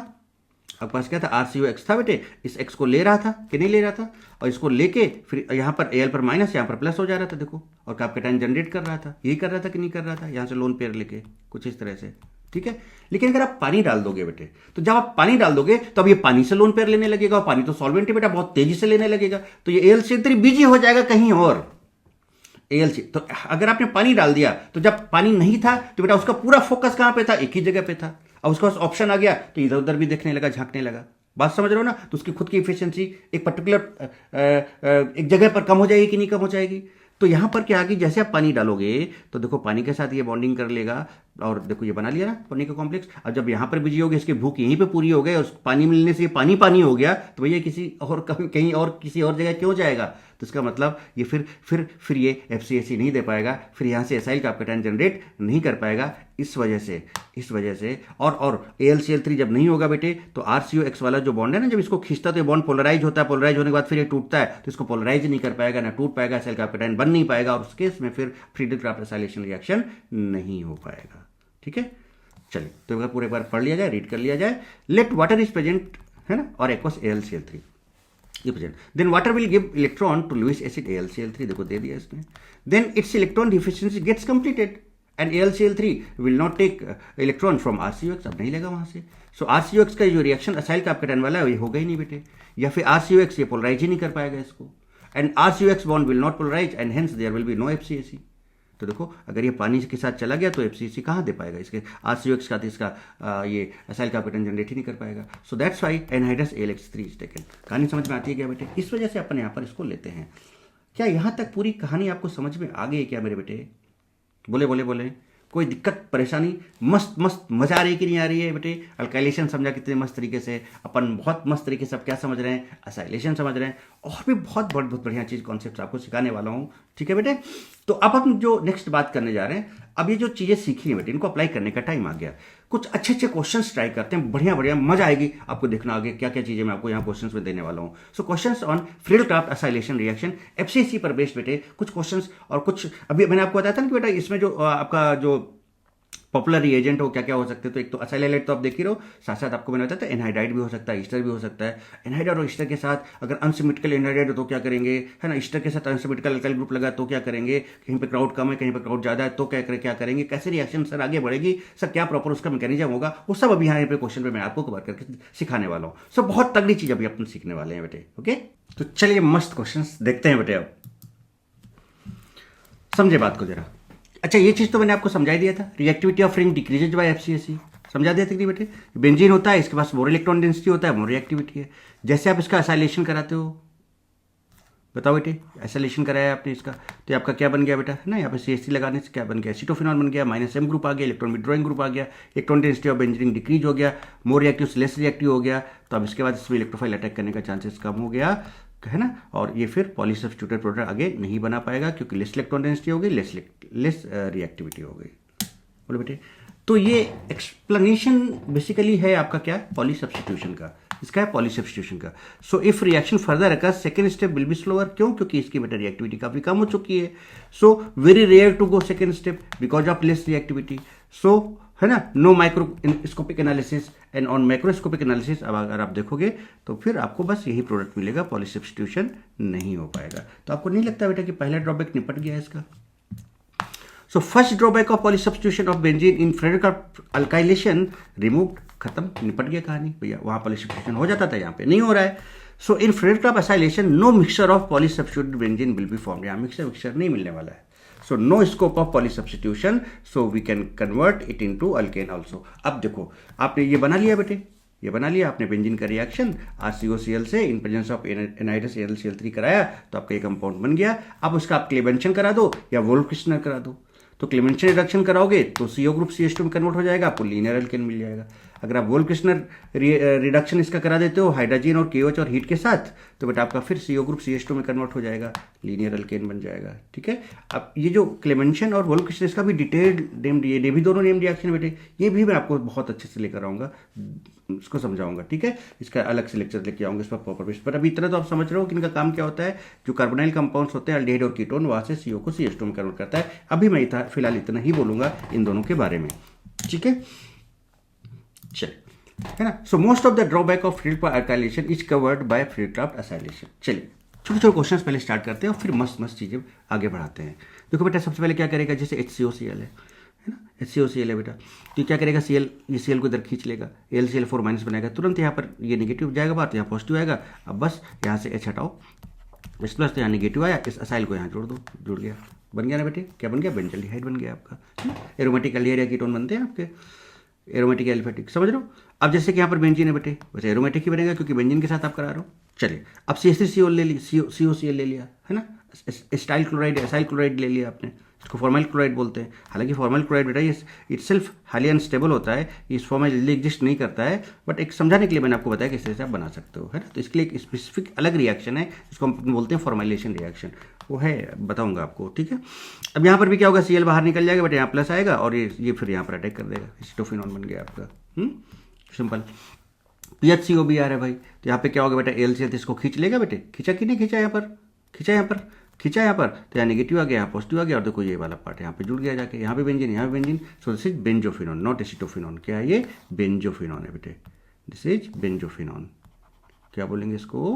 आपके पास क्या था, RCOX था बेटे। इस X को ले रहा था कि नहीं ले रहा था, और इसको लेके फिर यहाँ पर Al पर माइनस, यहाँ पर प्लस हो जा रहा था, देखो। और कैप्टेन जनरेट कर रहा था, यही कर रहा था कि नहीं कर रहा था, यहाँ से लोन पेयर लेके कुछ इस तरह से, ठीक है। लेकिन अगर आप पानी डाल दोगे बेटे, तो जब आप पानी डाल दोगे तो अब ये पानी से लोन पेयर लेने लगेगा, और पानी तो सॉल्वेंट है बेटा, बहुत तेजी से लेने लगेगा। तो ये AlCl3 बिजी हो जाएगा कहीं और। AlC तो अगर आपने पानी डाल दिया, तो जब पानी नहीं था तो बेटा उसका पूरा फोकस कहां पे था, एक ही जगह पे था। अब उसके पास ऑप्शन आ गया तो इधर उधर भी देखने लगा, झांकने लगा। बात समझ रहे हो ना। तो उसकी खुद की इफिशियंसी एक पर्टिकुलर एक जगह पर कम हो जाएगी कि नहीं कम हो जाएगी। तो यहां पर क्या आगे, जैसे आप पानी डालोगे तो देखो पानी के साथ ये बॉन्डिंग कर लेगा, और देखो ये बना लिया ना पानी का कॉम्प्लेक्स। अब जब यहां पर बिजी हो गया, इसकी भूख यहीं पे पूरी हो गई, और पानी मिलने से ये पानी पानी हो गया, तो भैया किसी और कहीं और किसी और जगह क्यों जाएगा। तो इसका मतलब ये फिर ये FCSC नहीं दे पाएगा, फिर यहाँ से एसाइल कैप्टेन जनरेट नहीं कर पाएगा। इस वजह से और AlCl3 जब नहीं होगा बेटे, तो RCOX वाला जो बॉन्ड है ना, जब इसको खींचता तो ये बॉन्ड पोलराइज होता है, पोलराइज होने के बाद फिर ये टूटता है, तो इसको पोलराइज नहीं कर पाएगा, ना टूट पाएगा, एसाइल कैप्टेन बन नहीं पाएगा, और उस केस में फिर फ्रीडल क्राफ्ट एसाइलेशन रिएक्शन नहीं हो पाएगा, ठीक है। चलिए, तो अगर पूरे बार पढ़ लिया जाए, रीड कर लिया जाए। लेट वाटर इज प्रेजेंट, है ना, और aqueous AlCl3 then water will give electron to Lewis acid AlCl3, देखो दे दिया इसने। then its electron deficiency gets completed and AlCl3 will not take electron from RCOX, अब नहीं लेगा वहां से। so RCOX का जो रिएक्शन असाइल कैप्टेन वाला है, ये होगा ही नहीं बेटे, या फिर RCOX ये पोलराइज ही नहीं कर पाएगा इसको, and RCOX bond will not polarize and hence there will be no FCSC। तो देखो अगर ये पानी के साथ चला गया तो FCC कहाँ दे पाएगा, इसके RCOX का, तो इसका ये असाइल कैप्टेन जनरेट ही नहीं कर पाएगा। So that's why anhydrous AlX3 is taken. कहानी समझ में आती है क्या बेटे? इस वजह से अपन यहाँ पर इसको लेते हैं। क्या यहाँ तक पूरी कहानी आपको समझ में आ गई है क्या मेरे बेटे? बोले बोले बोले, कोई दिक्कत परेशानी? मस्त मस्त मजा आ रही है कि नहीं आ रही है बेटे? अल्काइलेशन समझा कितने मस्त तरीके से, अपन बहुत मस्त तरीके से अब क्या समझ रहे हैं, असाइलेशन समझ रहे हैं, और भी बहुत बहुत बढ़िया चीज़ कॉन्सेप्ट आपको सिखाने वाला हूँ, ठीक है बेटे। तो अब हम जो नेक्स्ट बात करने जा रहे हैं, अब ये जो चीज़ें सीखी हैं बेटे, इनको अप्लाई करने का टाइम आ गया। कुछ अच्छे अच्छे क्वेश्चंस ट्राई करते हैं, बढ़िया बढ़िया, मजा आएगी आपको देखना आगे क्या क्या चीज़ें मैं आपको यहाँ क्वेश्चंस में देने वाला हूँ। So questions on Friedel Crafts acylation reaction, FCC पर बेस्ड बेटे कुछ क्वेश्चंस, और कुछ अभी मैंने आपको बताया था ना कि बेटा इसमें जो आपका जो पॉपुलर रिएजेंट हो क्या क्या हो सकते हैं, तो एक तो असाइल हाइलाइट तो आप देख ही रहो, साथ साथ आपको मैंने बताया था एनहाइड्राइड भी हो सकता है, ईस्टर भी हो सकता है। एनहाइड्राइड और ईस्टर के साथ अगर अनसिमेट्रिकल एनहाइड्राइड हो तो क्या करेंगे, है ना, ईस्टर के साथ अनसिमेट्रिकल अल्काइल ग्रुप लगा तो क्या करेंगे, कहीं पे क्राउड कम है कहीं पे क्राउड ज्यादा है तो क्या करेंगे, कैसे रिएक्शन सर आगे बढ़ेगी, सर क्या प्रॉपर उसका मैकेनिज्म होगा, वो सब अभी यहाँ पे क्वेश्चन पे मैं आपको कवर करके सिखाने वाला हूँ। सो बहुत तगड़ी चीज अभी अपन सीखने वाले हैं बेटे। ओके, तो चलिए मस्त क्वेश्चन देखते हैं बेटे। अब समझे बात को जरा। अच्छा, ये चीज तो मैंने आपको समझा दिया था, reactivity of ring decreases by FCAC, समझा दिया था कि नहीं बेटे। बेंजीन होता है, इसके पास मोर इलेक्ट्रॉन डेंसिटी होता है, मोर रिएक्टिविटी है। जैसे आप इसका असाइलेशन कराते हो, बताओ बेटे, असाइलेशन कराया आपने इसका तो आपका क्या बन गया बेटा, है ना, यहाँ पे CH3 लगाने से क्या बन गया, एसीटोफिनॉल बन गया, -M ग्रुप आ गया, इलेक्ट्रॉन विड्रॉइंग ग्रुप आ गया, electron density of benzene decrease हो गया, मोर रिएक्टिव से लेस रिएक्टिव हो गया, तो अब इसके बाद इसमें इलेक्ट्रोफाइल अटैक करने का चांसेस कम हो गया, है ना, और ये फिर पॉलीसब्स्टिट्यूटेड प्रोडक्ट आगे नहीं बना पाएगा क्योंकि लेस इलेक्ट्रॉन डेंसिटी हो गई, लेस रिएक्टिविटी हो गई। बोलो बेटे, तो ये एक्सप्लेनेशन बेसिकली है आपका क्या, पॉलीसब्स्टिट्यूशन का, इसका है पॉलीसब्स्टिट्यूशन का। So if reaction further occurs second step will be slower, क्यों, क्योंकि इसकी बेटा रिएक्टिविटी काफी कम हो चुकी है। So very rare to go second step because of less reactivity. So है ना, no microscopic analysis and on microscopic analysis, अब अगर आप देखोगे तो फिर आपको बस यही प्रोडक्ट मिलेगा, पॉलीसब्स्टिट्यूशन नहीं हो पाएगा। तो आपको नहीं लगता बेटा कि पहला ड्रॉबैक निपट गया इसका। So first drawback of polysubstitution of benzene in Friedel Crafts alkylation removed, खत्म, निपट गया कहानी भैया, वहां पॉलीसब्स्टिट्यूशन हो जाता था, यहाँ पे नहीं हो रहा है। So in Friedel Crafts acylation no mixture of polysubstituted benzene will be formed, यहाँ मिक्सचर नहीं मिलने वाला है। So no scope of polysubstitution, so we can convert it into alkane also. अब देखो, आपने ये बना लिया बेटे, ये बना लिया आपने बेंजीन का रिएक्शन RCOCl से इन प्रेजेंस ऑफ एनाइड्रस AlCl3 कराया, तो आपका ये कंपाउंड बन गया। अब उसका आप क्लेवेंशन करा दो या वोल्फ-किर्चनर करा दो, तो क्लेवेंशन रिडक्शन कराओगे तो CO ग्रुप CH2 में कन्वर्ट हो जाएगा, आपको लीनियर अल्केन मिल जाएगा। अगर आप वोल्फ-किर्चनर रिडक्शन इसका करा देते हो हाइड्रोजन और KOH और हीट के साथ, तो बेटा आपका फिर CO ग्रुप CH2 में कन्वर्ट हो जाएगा, लीनियर अल्केन बन जाएगा। ठीक है, अब ये जो क्लेमेंशन और वोल्फ-किर्चनर, इसका भी डिटेल्ड नेम, ये भी दोनों नेम रिएक्शन बेटे, ये भी मैं आपको बहुत अच्छे से लेकर आऊंगा, इसको समझाऊंगा। ठीक है, इसका अलग से लेक्चर लेके आऊंगा इस पर प्रॉपर बेस पर। अभी इतना तो आप समझ रहे हो कि इनका काम क्या होता है, जो कार्बोनाइल कंपाउंड्स होते हैं अल्डिहाइड और कीटोन, वहां से CO को CH2 में कन्वर्ट करता है। अभी मैं फिलहाल इतना ही बोलूंगा इन दोनों के बारे में। ठीक है, चलिए, है ना। So most of the drawback of Friedel Crafts alkylation is covered by Friedel Crafts acylation. चलिए छोटे छोटे क्वेश्चंस पहले स्टार्ट करते हैं और फिर मस्त मस्त चीजें आगे बढ़ाते हैं। देखो बेटा, सबसे पहले क्या करेगा, जैसे HCOCl है ना, HCOCl है बेटा, तो क्या करेगा, Cl, ये Cl को इधर खींच लेगा, AlCl4 माइनस बनाएगा, तुरंत यहाँ पर ये नेगेटिव जाएगा बात, यहाँ पॉजिटिव आएगा। अब बस यहाँ से H हटाओ, H प्लस, तो यहाँ नेगेटिव आया, इस असाइल को यहाँ जोड़ दो, जुड़ गया, बन गया ना बेटे, क्या बन गया, बेंजल्डिहाइड बन गया आपका। एरोमेटिक अल्डिहाइड या कीटोन बनते हैं आपके, एरोमेटिक एल्फेटिक, समझ रहे हो। अब जैसे कि यहाँ पर बेंजीन है बेटे, वैसे एरोमेटिक ही बनेगा क्योंकि बेंजीन के साथ आप करा रहे हो। चलिए, अब CH3CO ले ली, COCl ले लिया, है ना, एस्टाइल क्लोराइड, एसाइल क्लोराइड ले लिया आपने, इसको फॉर्माइल क्लोराइड बोलते हैं। हालांकि फॉर्माइल क्लोराइड बेटा ये इटसेल्फ हाईली अनस्टेबल होता है, इस फॉर्म में जल्दी एग्जिस्ट नहीं करता है, बट एक समझाने के लिए मैंने आपको बताया कि इस तरह से आप बना सकते हो, है ना। तो इसके लिए एक स्पेसिफिक अलग रिएक्शन है, जिसको हम बोलते हैं फॉर्माइलेशन रिएक्शन, वो है, बताऊंगा आपको। ठीक है, अब यहाँ पर भी क्या होगा, Cl बाहर निकल जाएगा बेटा, यहाँ प्लस आएगा और ये फिर यहाँ पर अटैक कर देगा, एसीटोफिनॉन बन गया आपका। सिंपल। PHCO भी आ रहा है भाई, तो यहाँ पे क्या होगा बेटा, AlCl इसको खींच लेगा बेटे, खींचा कि नहीं खींचा, यहाँ पर खींचा, यहाँ पर खींचा, यहाँ पर, तो यहाँ नेगेटिव आ गया, यहाँ पॉजिटिव आ गया, और देखो ये वाला पार्ट यहाँ पे जुड़ गया जाके, यहाँ पे बेंजीन, यहाँ पे benzene. So this is benzophenone, not acetophenone. क्या है ये, बेंजोफिनॉन है बेटे, दिस इज बेंजोफिनॉन। क्या बोलेंगे इसको,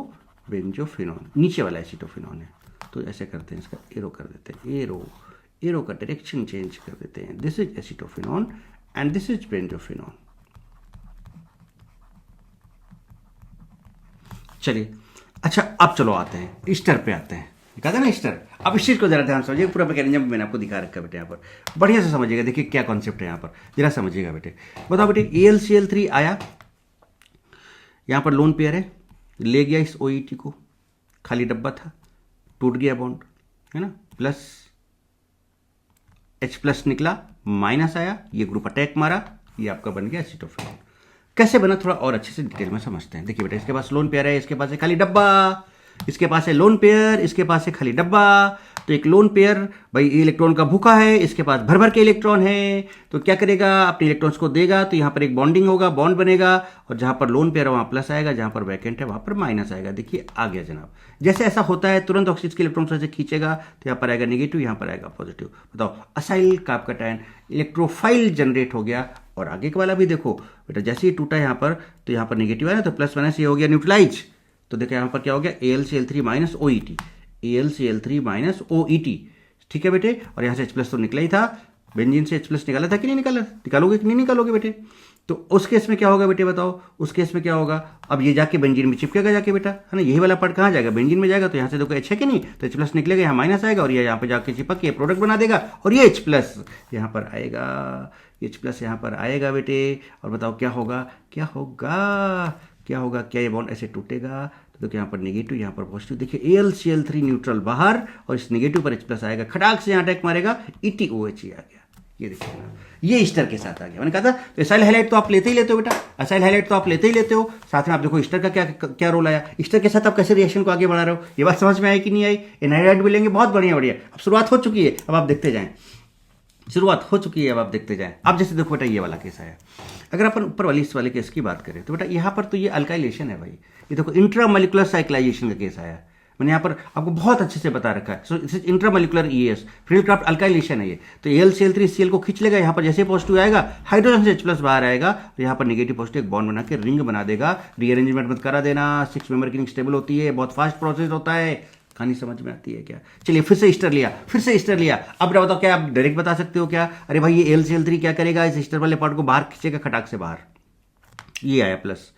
बेंजोफिनॉन, नीचे वाला एसीटोफिनॉन है। तो ऐसे करते हैं, इसका एरो कर देते हैं, एरो का डायरेक्शन चेंज कर देते हैं, this is acetophenone and this is benzophenone. चलिए, अच्छा अब चलो आते हैं ईस्टर पे, आते हैं, कहते हैं ना ईस्टर। अब इस चीज को जरा ध्यान समझिए, पूरा मैकेनिज्म मैंने आपको दिखा रखा है बेटे, यहाँ पर बढ़िया से समझिएगा, देखिए क्या कॉन्सेप्ट है यहाँ पर, जरा समझिएगा बेटे। बताओ बेटे, AlCl3 आया, यहाँ पर लोन पेयर है, ले गया इस OET को, खाली डब्बा था, टूट गया बॉन्ड, है ना, प्लस H प्लस निकला, माइनस आया, ये ग्रुप अटैक मारा, ये आपका बन गया एसीटोफिनॉन। कैसे बना, थोड़ा और अच्छे से डिटेल में समझते हैं। देखिए बेटा, इसके पास लोन पेयर है, इसके पास है खाली डब्बा, इसके पास है लोन पेयर, इसके पास है खाली डब्बा, तो एक लोन पेयर, भाई इलेक्ट्रॉन का भूखा है, इसके पास भर भर के इलेक्ट्रॉन है, तो क्या करेगा, अपने इलेक्ट्रॉन्स को देगा, तो यहाँ पर एक बॉन्डिंग होगा, बॉन्ड बनेगा, और जहाँ पर लोन पेयर है वहाँ प्लस आएगा, जहाँ पर वैकेंट है वहाँ पर माइनस आएगा। देखिए आ गया जनाब। जैसे ऐसा होता है तुरंत ऑक्सीजन के इलेक्ट्रॉन से खींचेगा, तो यहाँ पर आएगा नेगेटिव, यहाँ पर आएगा पॉजिटिव। बताओ, असाइल कार्बकैटायन इलेक्ट्रोफाइल जनरेट हो गया। और आगे के वाला भी देखो बेटा, जैसे ही टूटा यहाँ पर, तो यहाँ पर नेगेटिव है ना, तो प्लस माइनस ये हो गया न्यूट्रलाइज। तो देखो यहाँ पर क्या हो गया, AlCl3 minus OET, AlCl3 minus OET। ठीक है बेटे, और यहाँ से H प्लस तो निकला ही था, बेंजीन से H प्लस निकाला था कि नहीं निकाला, निकालोगे कि नहीं निकालोगे बेटे। तो उस केस में क्या होगा बेटे, बताओ उस केस में क्या होगा, अब ये जाके बेंजीन में चिपकेगा जाके बेटा, है ना, यही वाला पार्ट कहाँ जाएगा, बेंजीन में जाएगा। तो यहाँ से देखो H है कि नहीं, तो H प्लस निकलेगा, यहाँ माइनस आएगा, और ये यहाँ पे जाके चिपक के प्रोडक्ट बना देगा, और ये H प्लस यहाँ पर आएगा, H प्लस यहाँ पर आएगा बेटे। और बताओ क्या होगा, क्या होगा, क्या होगा, क्या ये बॉन्ड ऐसे टूटेगा, तो देखो यहाँ पर नेगेटिव, यहाँ पर पॉजिटिव। देखिए AlCl3 न्यूट्रल बाहर, और इस नेगेटिव पर H प्लस आएगा, खटाक से यहाँ अटैक मारेगा, ETOH आ गया। ये देखिए ना, ये ईस्टर के साथ आ गया। मैंने कहा था तो एसाइल हाइलाइट तो आप लेते ही लेते हो बेटा, एसाइल हाइलाइट तो आप लेते ही लेते हो। साथ में आप देखो ईस्टर का क्या क्या रोल आया, ईस्टर के साथ आप कैसे रिएक्शन को आगे बढ़ा रहे हो, ये बात समझ में आई कि नहीं आई। एनहाइड्राइड भी लेंगे, बहुत बढ़िया बढ़िया। अब शुरुआत हो चुकी है, अब आप देखते जाएं, शुरुआत हो चुकी है, अब आप देखते जाएं। अब जैसे देखो बेटा ये वाला केस आया, अगर अपन ऊपर वाली इस वाले केस की बात करें तो बेटा यहाँ पर तो ये अल्काइलेशन है भाई, ये देखो इंट्रामोलिकुलर साइक्लाइजेशन का केस आया। मैंने यहाँ पर आपको बहुत अच्छे से बता रखा है। सो इस इंट्रामोलिकुलर ES फ्रीलक्राफ्ट अल्काइलेशन है ये। तो AlCl3 Cl को खींच लेगा, यहाँ पर जैसे पॉजिटिव आएगा हाइड्रोजन से H प्लस बाहर आएगा, तो यहाँ पर नेगेटिव पॉजिटिव एक बॉन्ड बना के रिंग बना देगा। रीअरेंजमेंट मत करा देना, 6 मेंबर की रिंग स्टेबल होती है, बहुत फास्ट प्रोसेस होता है। कहानी समझ में आती है क्या। चलिए फिर से ईस्टर लिया, फिर से ईस्टर लिया। अब बताओ क्या आप डायरेक्ट बता सकते हो क्या, अरे भाई ये AlCl3 क्या करेगा, इस ईस्टर वाले पार्ट को बाहर खींचेगा खटाक से बाहर। ये आया प्लस,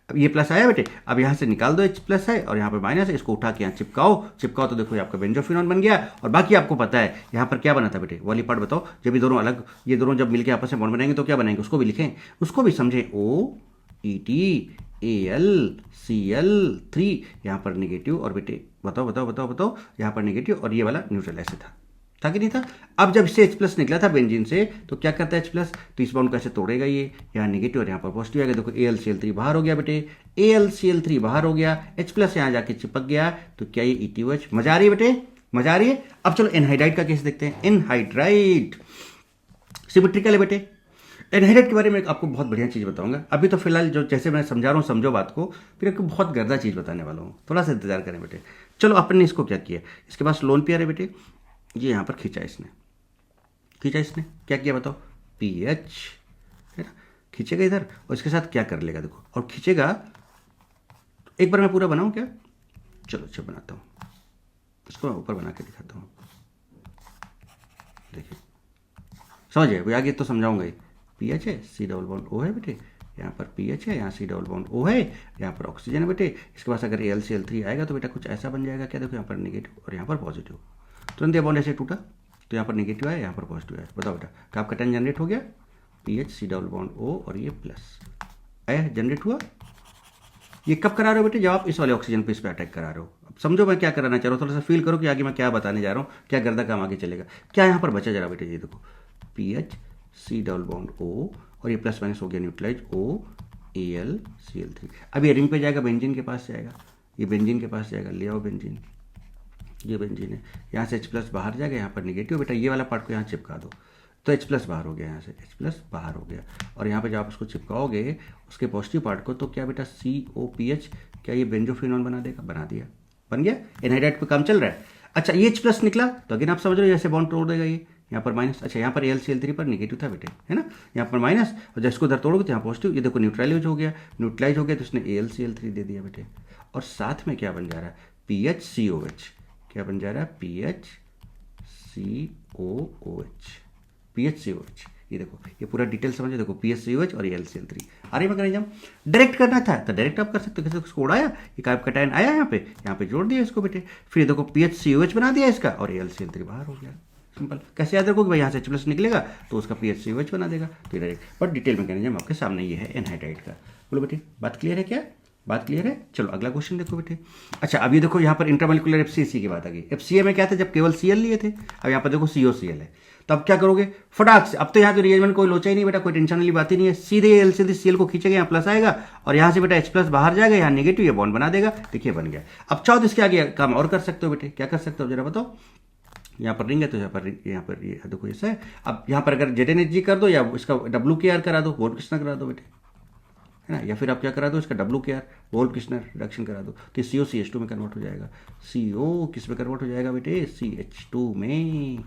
अब ये प्लस आया बेटे, अब यहाँ से निकाल दो H प्लस है और यहाँ पर माइनस है, इसको उठा के यहाँ चिपकाओ, चिपकाओ तो देखो ये आपका बेंजोफिनॉन बन गया। और बाकी आपको पता है यहाँ पर क्या बना था बेटे, वाली पार्ट बताओ। जब ये दोनों अलग, ये दोनों जब मिलकर आपस में बॉन्ड बनाएंगे तो क्या बनाएंगे, उसको भी लिखें, उसको भी समझें। OET AlCl3 यहाँ पर नेगेटिव, और बेटे बताओ बताओ बताओ बताओ, यहाँ पर नेगेटिव और ये वाला न्यूट्रल ऐसे था कि नहीं था। अब जब इससे H प्लस निकला था बेंजीन से, तो क्या करता है H प्लस, तो इस बॉन्ड को ऐसे तोड़ेगा, ये यहाँ नेगेटिव और यहाँ पर पॉजिटिव आएगा। देखो AlCl3 बाहर हो गया बेटे, AlCl3 बाहर हो गया, H प्लस यहाँ जाके चिपक गया, तो क्या ये ETOH। मजा आ रही है बेटे, मजा आ रही है। अब चलो एनहाइड्राइड का केस देखते हैं। एनहाइड्राइड सिमेट्रिकल है बेटे। एनहाइड्राइड के बारे में आपको बहुत बढ़िया चीज़ बताऊंगा। अभी तो फिलहाल जो जैसे मैं समझा रहा हूँ समझो बात को, फिर आपको बहुत गर्दा चीज़ बताने वाला हूँ, थोड़ा सा इंतजार करें बेटे। चलो अपन ने इसको क्या किया, इसके पास लोन पेयर है बेटे, ये यहाँ पर खींचा इसने, खींचा इसने, क्या किया बताओ, PH है ना, खींचेगा इधर और इसके साथ क्या कर लेगा देखो, और खींचेगा। एक बार मैं पूरा बनाऊँ क्या, चलो अच्छा बनाता हूँ, इसको मैं ऊपर बना के दिखाता हूँ। देखिए समझिए, वो आगे तो समझाऊंगा ही। PH है, C डबल बॉन्ड O है बेटे, यहाँ पर PH है, यहाँ C डबल बॉन्ड O है, यहाँ पर ऑक्सीजन है बेटे। इसके पास अगर AlCl3 आएगा तो बेटा कुछ ऐसा बन जाएगा, क्या देखो यहाँ पर नेगेटिव और यहाँ पर पॉजिटिव। तुरंत ये बॉन्ड ऐसे टूटा, तो यहाँ पर नेगेटिव आया, यहाँ पर पॉजिटिव आया। बताओ बेटा कार्बकैटायन जनरेट हो गया, PH C double bond O और ये प्लस आया, जनरेट हुआ। ये कब करा रहे हो बेटे, जब आप इस वाले ऑक्सीजन पे इस पर अटैक करा रहे हो। अब समझो मैं क्या कराना चाह रहा हूँ, थोड़ा सा फील करो कि आगे मैं क्या बताने जा रहा हूँ, क्या गर्दा काम आगे चलेगा। क्या यहाँ पर बचा जरा बेटे, ये देखो PH C double bond O और ये प्लस माइनस हो गया न्यूट्रलाइज O AlCl3। अब ये रिंग पे जाएगा, बेंजीन के पास जाएगा, ये बेंजीन के पास जाएगा, ले आओ बेंजीन, ये बेंजीन है, यहाँ से H प्लस बाहर जाएगा, यहाँ पर नेगेटिव बेटा, ये वाला पार्ट को यहाँ चिपका दो, तो H प्लस बाहर हो गया, यहाँ से H प्लस बाहर हो गया। और यहाँ पे जब आप उसको चिपकाओगे उसके पॉजिटिव पार्ट को, तो क्या बेटा COPH, क्या ये बेंजोफिनॉन बना देगा, बना दिया, बन गया। एनहाइड्राइड पे काम चल रहा है। अच्छा ये H प्लस निकला, तो अगेन आप समझ रहे हो जैसे बॉन्ड तोड़ देगा ये, यहाँ पर माइनस। अच्छा यहाँ पर AlCl3 पर नेगेटिव था बेटे, है ना, यहाँ पर माइनस, और जब इसको उधर तोड़ोगे तो यहाँ पॉजिटिव। ये देखो न्यूट्रलाइज हो गया, न्यूट्रलाइज हो गया तो इसने AlCl3 दे दिया बेटे। और साथ में क्या बन जा रहा है, PHCOH, क्या बन जा रहा है, PHCOOH, PHCOH। ये देखो ये पूरा डिटेल समझो, देखो PHCOH और AlCl3। अरे मैकेनिज्म डायरेक्ट करना था तो डायरेक्ट आप कर सकते हो, कैसे उसको उड़ाया, ये कार्बकैटायन आया यहाँ पे जोड़ दिया इसको बेटे, फिर देखो PHCOH बना दिया इसका और AlCl3 बाहर हो गया। सिंपल। कैसे याद रखोगे भाई, यहाँ से H प्लस निकलेगा तो उसका PHCOH बना देगा, तो डायरेक्ट। बट डिटेल मैकेनिज्म आपके सामने ये है एनहाइड्राइड का। बोलो बेटे बात क्लियर है क्या, बात क्लियर है। चलो अगला क्वेश्चन देखो बेटे। अच्छा अब ये देखो यहाँ पर इंट्रामोलिकुलर FCC की बात आ गई। FCA में क्या था, जब केवल Cl लिए थे, अब यहाँ पर देखो COCl है, तो अब क्या करोगे फटाक से। अब तो यहाँ तो रिएजमेंट कोई लोचा ही नहीं बेटा, कोई टेंशन वाली बात ही नहीं है, सीधे Cl को खींचेगा, यहाँ प्लस आएगा और यहाँ से बेटा H प्लस बाहर जाएगा, यहाँ नेगेटिव, ये बॉन्ड बना देगा। देखिए बन गया। अब चाहो तो इसके आगे काम और कर सकते हो बेटे, क्या कर सकते हो जरा बताओ। यहाँ पर रिंग है तो यहाँ पर ये देखो ऐसा है। अब यहाँ पर अगर ZnHG कर दो या इसका WKR करा दो, वोल्ट कृष्णा करा दो बेटे, है ना, या फिर आप क्या करा दो इसका WKR वोल्ट कृष्णा रिडक्शन करा दो, तो CO CH2 में कन्वर्ट हो जाएगा। CO किस में कन्वर्ट हो जाएगा बेटे? CH2 में।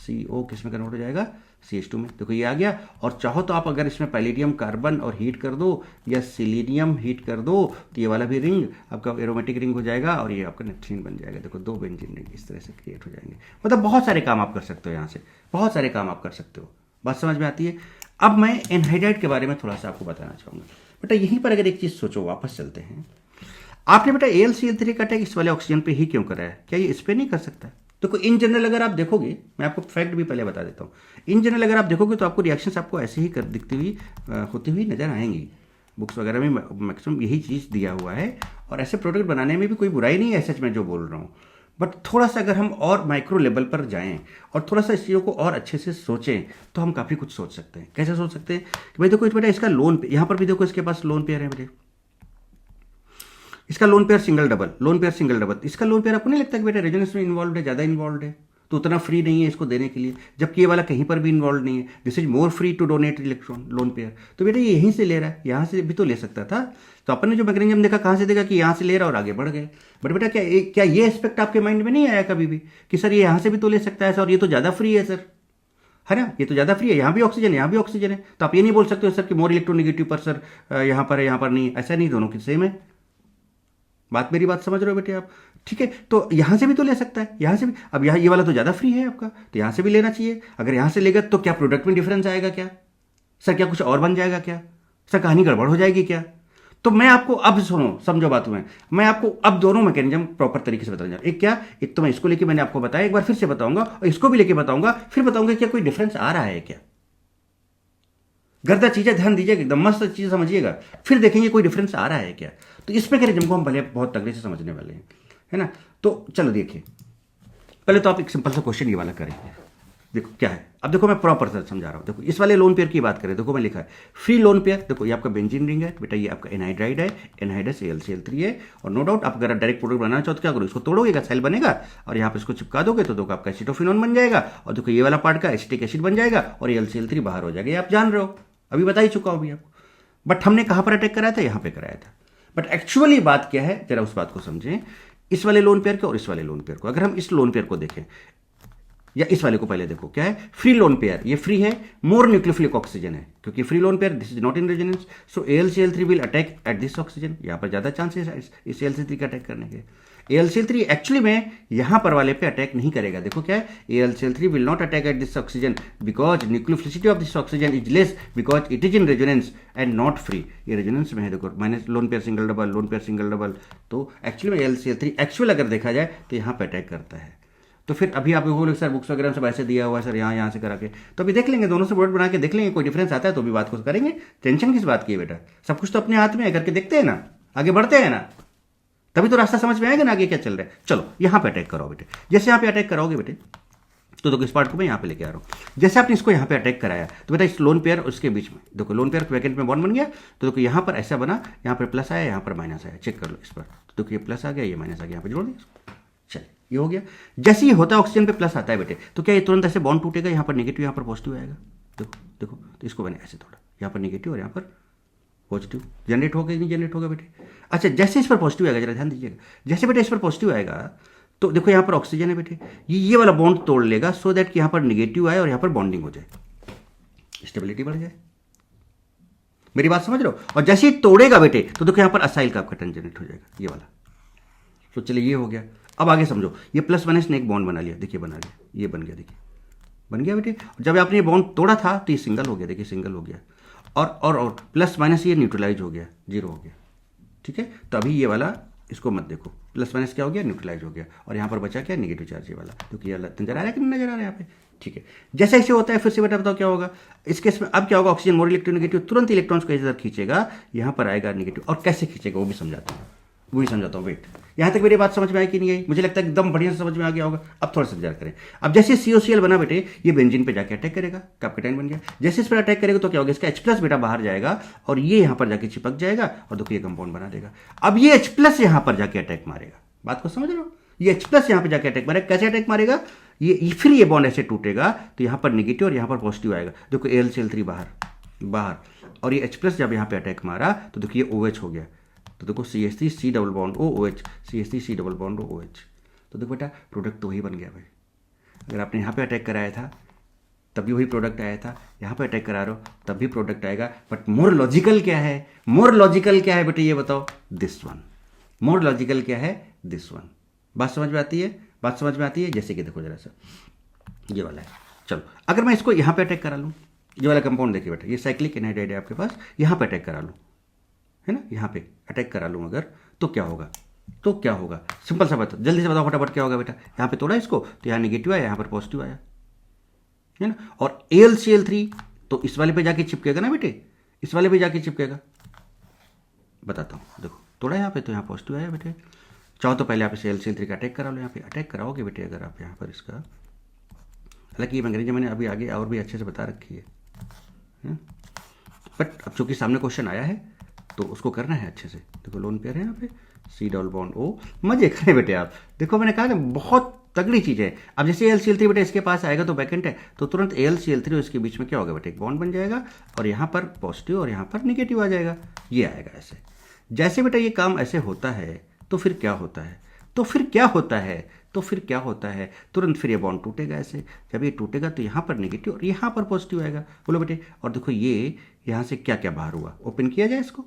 CO किस में कन्वर्ट हो जाएगा? CH2 में। देखो ये आ गया। और चाहो तो आप अगर इसमें पैलेडियम कार्बन और हीट कर दो या सिलीनियम हीट कर दो तो ये वाला भी रिंग आपका एरोमेटिक रिंग हो जाएगा और ये आपका नेफ्थलीन बन जाएगा। देखो 2 बेंजीन रिंग इस तरह से क्रिएट हो जाएंगे। मतलब बहुत सारे काम आप कर सकते हो, यहाँ से बहुत सारे काम आप कर सकते हो। बात समझ में आती है? अब मैं एनहाइड्राइड के बारे में थोड़ा सा आपको बताना चाहूँगा। बेटा यहीं पर अगर एक चीज़ सोचो, वापस चलते हैं। आपने बेटा AlCl3 का अटैक इस वाले ऑक्सीजन पे ही क्यों करा है? क्या ये इस पे नहीं कर सकता? देखो इन जनरल अगर आप देखोगे, मैं आपको फैक्ट भी पहले बता देता हूँ, इन जनरल अगर आप देखोगे तो आपको रिएक्शंस आपको ऐसे ही दिखती हुई होती हुई नजर आएंगी। बुक्स वगैरह में मैक्सिमम यही चीज़ दिया हुआ है और ऐसे प्रोडक्ट बनाने में भी कोई बुराई नहीं है सच में जो बोल रहा हूँ। बट थोड़ा सा अगर हम और माइक्रो लेवल पर जाएं और थोड़ा सा इस चीज़ों को और अच्छे से सोचें तो हम काफ़ी कुछ सोच सकते हैं। कैसे सोच सकते हैं कि भाई देखो बेटा इसका लोन पे, यहाँ पर भी देखो इसके पास लोन पेयर है बेटे, इसका lone pair single double, lone pair single double. इसका लोन पेयर आपको नहीं लगता कि बेटा रेजोनेंस में इन्वॉल्व है, ज़्यादा इन्वॉल्व है, तो उतना फ्री नहीं है इसको देने के लिए, जबकि ये वाला कहीं पर भी इन्वॉल्व नहीं है। This is more free to donate electron lone pair. तो बेटा ये यहीं से ले रहा है, यहाँ से भी तो ले सकता था। तो अपन ने जो मैकेनिज्म देखा कहाँ से देखा कि यहाँ से ले रहा और आगे बढ़ गए। बट बेटा क्या ये एस्पेक्ट आपके माइंड में नहीं आया कभी भी कि सर ये यहाँ से भी तो ले सकता है सर, और ये तो ज़्यादा फ्री है सर, है ना, ये तो ज़्यादा फ्री है, यहाँ भी ऑक्सीजन है यहाँ भी ऑक्सीजन है, तो आप ये नहीं बोल सकते हो सर कि मोर इलेक्ट्रोनेगेटिव पर सर यहाँ पर है यहाँ पर नहीं, ऐसा नहीं, दोनों की सेम है। मेरी बात समझ रहे हो बेटे आप? ठीक है, तो यहां से भी तो ले सकता है, यहां से भी। अब यहाँ ये वाला तो ज़्यादा फ्री है आपका, तो यहां से भी लेना चाहिए। अगर यहां से लेगा तो क्या प्रोडक्ट में डिफरेंस आएगा क्या सर? क्या कुछ और बन जाएगा क्या सर? कहानी गड़बड़ हो जाएगी क्या? तो मैं आपको अब सुनो, समझो बात में, मैं आपको अब दोनों मैकेनिज्म प्रॉपर तरीके से बताना। एक क्या, एक तो मैं इसको लेके मैंने आपको बताया, एक बार फिर से बताऊंगा और इसको भी लेके बताऊंगा, फिर बताऊंगा क्या कोई डिफरेंस आ रहा है क्या। गर्दा चीजें ध्यान दीजिएगा, एकदम मस्त चीज समझिएगा, फिर देखेंगे कोई डिफरेंस आ रहा है क्या। तो इस मैकेनिज्म को हम पहले बहुत तगड़े से समझने वाले हैं, है ना। तो चलो देखिए, पहले तो आप एक सिंपल सा क्वेश्चन ये वाला करें। देखो क्या है, अब देखो मैं प्रॉपर से समझा रहा हूँ। देखो इस वाले लोन पेयर की बात करें, देखो मैं लिखा है फ्री लोन पेयर। देखो ये आपका बेंजीन रिंग है बेटा, ये आपका एनहाइड्राइड है, एनहाइड्रस AlCl3 है। और नो डाउट आप अगर डायरेक्ट प्रोडक्ट बनाना चाहो तो क्या करो, इसको तोड़ोगे, सेल बनेगा और यहाँ पे इसको चिपका दोगे तो देखो आपका एसिटोफिनोन बन जाएगा, और देखो ये वाला पार्ट का एसिटिक एसिड बन जाएगा और AlCl3 बाहर हो जाएगा। ये आप जान रहे हो, अभी बता ही चुका हूँ अभी आपको। बट हमने कहाँ पर अटैक कराया था? यहाँ पे कराया था। बट एक्चुअली बात क्या है, जरा उस बात को समझें, इस वाले लोन पेयर को और इस वाले लोन पेयर को। अगर हम इस लोन पेयर को देखें या इस वाले को पहले देखो, क्या है फ्री लोन पेयर, ये फ्री है, मोर न्यूक्लियोफिलिक ऑक्सीजन है, क्योंकि free lone pair this is not in resonance, so AlCl3 will attack at this oxygen. यहाँ पर ज्यादा चांसेस है इस AlCl3 का अटैक करने के। AlCl3 एक्चुअली में यहाँ पर वाले पे अटैक नहीं करेगा। देखो क्या है, AlCl3 will not attack at this oxygen because nucleophilicity of this oxygen is less because it is in resonance and not free. ये रेजोनेंस में है, देखो minus lone pair single double, lone pair single double. तो actually में AlCl3 actual अगर देखा जाए तो यहाँ पे अटैक करता है। तो फिर अभी आप बोलोगे सर बुक्स वगैरह सब ऐसे दिया हुआ है सर, यहाँ से करा के, तो अभी देख लेंगे, दोनों से प्रोडक्ट बना के देख लेंगे, कोई डिफरेंस आता है तो भी बात को करेंगे। टेंशन किस बात की है बेटा, सब कुछ तो अपने हाथ में है, करके देखते हैं ना, आगे बढ़ते हैं ना, तभी तो रास्ता समझ में आएगा ना आगे क्या चल रहा है। चलो यहाँ पे अटैक करो बेटे। जैसे यहाँ पे अटैक कराओगे बेटे तो देखो इस पार्ट को मैं यहाँ पे लेके आ रहा हूँ। जैसे आपने इसको यहाँ पे अटैक कराया तो बेटा इस लोन पेयर और उसके बीच में देखो, लोन पेयर वैकेंट में बॉन्ड बन गया, तो देखो यहाँ पर ऐसा बना, यहाँ पर प्लस आया, यहाँ पर माइनस आया, चेक कर लो इस पर, तो देखो ये प्लस आ गया, ये माइनस आ गया, यहाँ पे जोड़ दिया इसको, चलिए ये हो गया। जैसे ही होता है ऑक्सीजन पे प्लस आता है बेटे, तो क्या ये तुरंत ऐसे बॉन्ड टूटेगा, यहाँ पर नेगेटिव यहाँ पर पॉजिटिव आएगा। देखो देखो, तो इसको मैंने ऐसे थोड़ा, यहाँ पर नेगेटिव और यहाँ पर पॉजिटिव जनरेट होगा, नहीं जनरेट होगा बेटे। अच्छा जैसे इस पर पॉजिटिव आएगा, जरा ध्यान दीजिएगा, जैसे बेटे इस पर पॉजिटिव आएगा तो देखो यहाँ पर ऑक्सीजन है बेटे, ये वाला बॉन्ड तोड़ लेगा सो दैट कि यहाँ पर नेगेटिव आए और यहाँ पर बॉन्डिंग हो जाए, स्टेबिलिटी बढ़ जाए। मेरी बात समझ रहे हो? और जैसे ही तोड़ेगा बेटे तो देखो यहाँ पर असाइल का आपका टर्न जनरेट हो जाएगा, ये वाला। तो चलिए ये हो गया। अब आगे समझो, ये प्लस माइनस ने एक बॉन्ड बना लिया, देखिए बना लिया, ये बन गया, देखिए बन गया बेटे। जब आपने ये बॉन्ड तोड़ा था तो ये सिंगल हो गया, देखिए सिंगल हो गया, और प्लस माइनस ये न्यूट्रलाइज हो गया, जीरो हो गया, ठीक है। तो अभी ये वाला इसको मत देखो, प्लस माइनस क्या हो गया, न्यूट्रलाइज हो गया, और यहाँ पर बचा क्या, नेगेटिव चार्ज ये वाला, क्योंकि ये नजर आ रहा है कि नहीं नजर आ रहा है यहाँ पे, ठीक है। जैसे ऐसे होता है फिर से बेटा बताओ क्या होगा इस केस में। अब क्या होगा, ऑक्सीजन मोर इलेक्ट्रोनेगेटिव तुरंत इलेक्ट्रॉन्स को इधर खींचेगा, यहाँ पर आएगा नेगेटिव, और कैसे खींचेगा वो भी समझाता हूँ, वो भी समझाता हूँ। वेट, यहाँ तक मेरी बात समझ में आई कि नहीं आई? मुझे लगता है एकदम बढ़िया से समझ में आ गया होगा। अब थोड़ा सा विचार करें। अब जैसे COCl बना बेटे, ये बेंजीन पे जाके अटैक करेगा, कैप्टेन बन गया। जैसे इस पर अटैक करेगा तो क्या होगा, इसका H+ बेटा बाहर जाएगा और ये यहाँ पर जाके चिपक जाएगा और देखो ये कंपाउंड बना देगा। अब ये H+ यहाँ पर जाके अटैक मारेगा, बात को समझ रहे हो? ये H+ यहाँ पे जाके अटैक मारेगा। कैसे अटैक मारेगा, फिर ये बॉन्ड ऐसे टूटेगा तो यहाँ पर नेगेटिव और यहाँ पर पॉजिटिव आएगा। देखो AlCl3 बाहर बाहर, और ये H+ जब यहाँ पे अटैक मारा तो देखिए OH हो गया। तो देखो CH3 C double bond OH, CH3 C double bond OH। तो देखो बेटा प्रोडक्ट तो वही बन गया भाई। अगर आपने यहाँ पे अटैक कराया था तब भी वही प्रोडक्ट आया था, यहाँ पे अटैक करा रहे हो तब भी प्रोडक्ट आएगा। बट मोर लॉजिकल क्या है, मोर लॉजिकल क्या है बेटे ये बताओ? This one. मोर लॉजिकल क्या है? This one. बात समझ में आती है? बात समझ में आती है? जैसे कि देखो जरा सा ये वाला है, चलो अगर मैं इसको यहाँ पे अटैक करा लूँ, ये वाला कंपाउंड देखिए बेटा, ये साइक्लिक एनहाइड्राइड है आपके पास, यहाँ पे अटैक करा लूँ, है ना, यहाँ पे अटैक करा लूँ अगर, तो क्या होगा? तो क्या होगा? सिंपल सा बात, जल्दी से बताओ फटाफट क्या होगा बेटा? यहाँ पे तोड़ा इसको तो यहाँ नेगेटिव आया, यहाँ पर पॉजिटिव आया, है ना। और AlCl3 तो इस वाले पे जाके चिपकेगा ना बेटे, इस वाले पे जाके चिपकेगा। बताता हूँ, देखो तोड़ा यहाँ पे तो यहाँ पॉजिटिव आया बेटे। चाहो तो पहले आप इसे AlCl3 का अटैक करा लो, यहाँ पे अटैक कराओगे बेटे अगर आप यहाँ पर इसका, हालांकि ये मैंगनीज मैंने अभी आगे और भी अच्छे से बता रखी है, बट अब चूंकि सामने क्वेश्चन आया है तो उसको करना है अच्छे से। देखो लोन पेयर है यहाँ पे, C डबल बॉन्ड O, मजे करें बेटे आप। देखो मैंने कहा ना बहुत तगड़ी चीज है। अब जैसे AlCl3 बेटे इसके पास आएगा तो वैकेंट है, तो तुरंत AlCl3 और इसके बीच में क्या होगा बेटे? एक बॉन्ड बन जाएगा और यहाँ पर पॉजिटिव और यहाँ पर निगेटिव आ जाएगा, ये आएगा ऐसे। जैसे बेटा ये काम ऐसे होता है तो फिर क्या होता है? तो फिर क्या होता है? तो फिर क्या होता है? तुरंत फिर ये बॉन्ड टूटेगा ऐसे। जब ये टूटेगा तो यहाँ पर नेगेटिव और यहाँ पर पॉजिटिव आएगा। बोलो बेटे, और देखो ये यहाँ से क्या क्या बाहर हुआ, ओपन किया जाए इसको,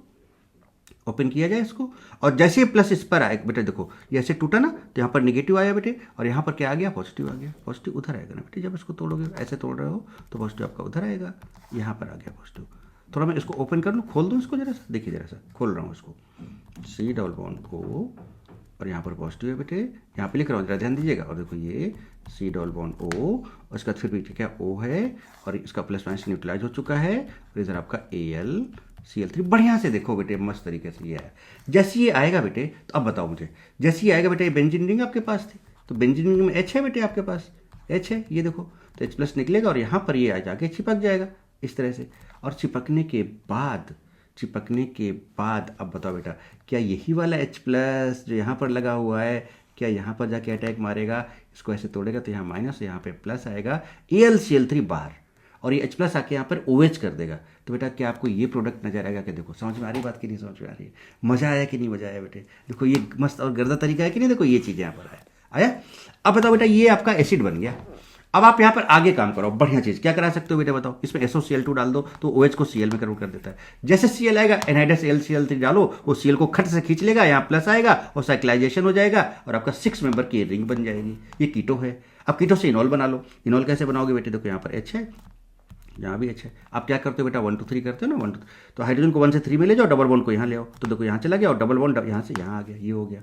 ओपन किया जाए इसको, और जैसे प्लस इस पर आए बेटे, देखो ये ऐसे टूटा ना तो यहाँ पर नेगेटिव आया बेटे, और यहाँ पर क्या आ गया? पॉजिटिव आ गया। पॉजिटिव उधर आएगा ना बेटे, जब इसको तोड़ोगे, ऐसे तोड़ रहे हो तो पॉजिटिव आपका उधर आएगा, यहाँ पर आ गया पॉजिटिव। थोड़ा मैं इसको ओपन कर लूँ, खोल दूँ इसको जरा सा, देखिए जरा सा खोल रहा हूँ इसको, C डबल बॉन्ड O और यहाँ पर पॉजिटिव है बेटे, यहाँ पे लिख रहा हूँ, जरा ध्यान दीजिएगा। और देखो ये C डबल बॉन्ड O और इसका फिर भी क्या O है, और इसका प्लस माइनस न्यूट्रलाइज हो चुका है, और इधर आपका AlCl3 बढ़िया से देखो बेटे, मस्त तरीके से ये है। जैसे ये आएगा बेटे, तो अब बताओ मुझे, जैसे ये आएगा बेटे, बेंजीन रिंग आपके पास थी, तो बेंजीन रिंग में H है बेटे आपके पास, H है, ये देखो, तो H+ निकलेगा और यहाँ पर ये आ जाके चिपक जाएगा इस तरह से। और चिपकने के बाद, चिपकने के बाद अब बताओ बेटा, क्या यही वाला H+ जो यहाँ पर लगा हुआ है, क्या यहाँ पर जाके अटैक मारेगा? इसको ऐसे तोड़ेगा तो यहाँ माइनस, यहाँ पे प्लस आएगा, AlCl3 बाहर, और ये H+ आके यहाँ पर OH कर देगा। तो बेटा क्या आपको ये प्रोडक्ट नजर आएगा? कि देखो समझ में आ रही बात कि नहीं समझ में आ रही है? मजा आया कि नहीं मजा आया बेटे? देखो ये मस्त और गर्दा तरीका है कि नहीं? देखो ये चीज़ यहाँ पर आया। अब बताओ बेटा, ये आपका एसिड बन गया। अब आप यहाँ पर आगे काम करो, बढ़िया चीज क्या करा सकते हो बेटा बताओ? इसमें SOCl2 डाल दो तो OH को Cl में कन्वर्ट कर देता है। जैसे Cl आएगा, एनहाइड्रस AlCl3 डालो, वो Cl को खट से खींच लेगा, यहाँ प्लस आएगा और साइक्लाइजेशन हो जाएगा, और आपका 6 मेंबर की रिंग बन जाएगी। ये कीटो है। अब कीटो से इनॉल बना लो। इनॉल कैसे बनाओगे बेटे? देखो यहाँ पर H है, यहाँ भी H है। आप क्या करते हो बेटा? 1 2 3 करते हो ना, 1 2, तो हाइड्रोजन को 1 से 3 में ले जाओ, डबल बॉन्ड को यहाँ ले आओ, तो देखो यहाँ चला गया, और डबल बॉन्ड यहाँ से यहाँ आ गया, ये हो गया।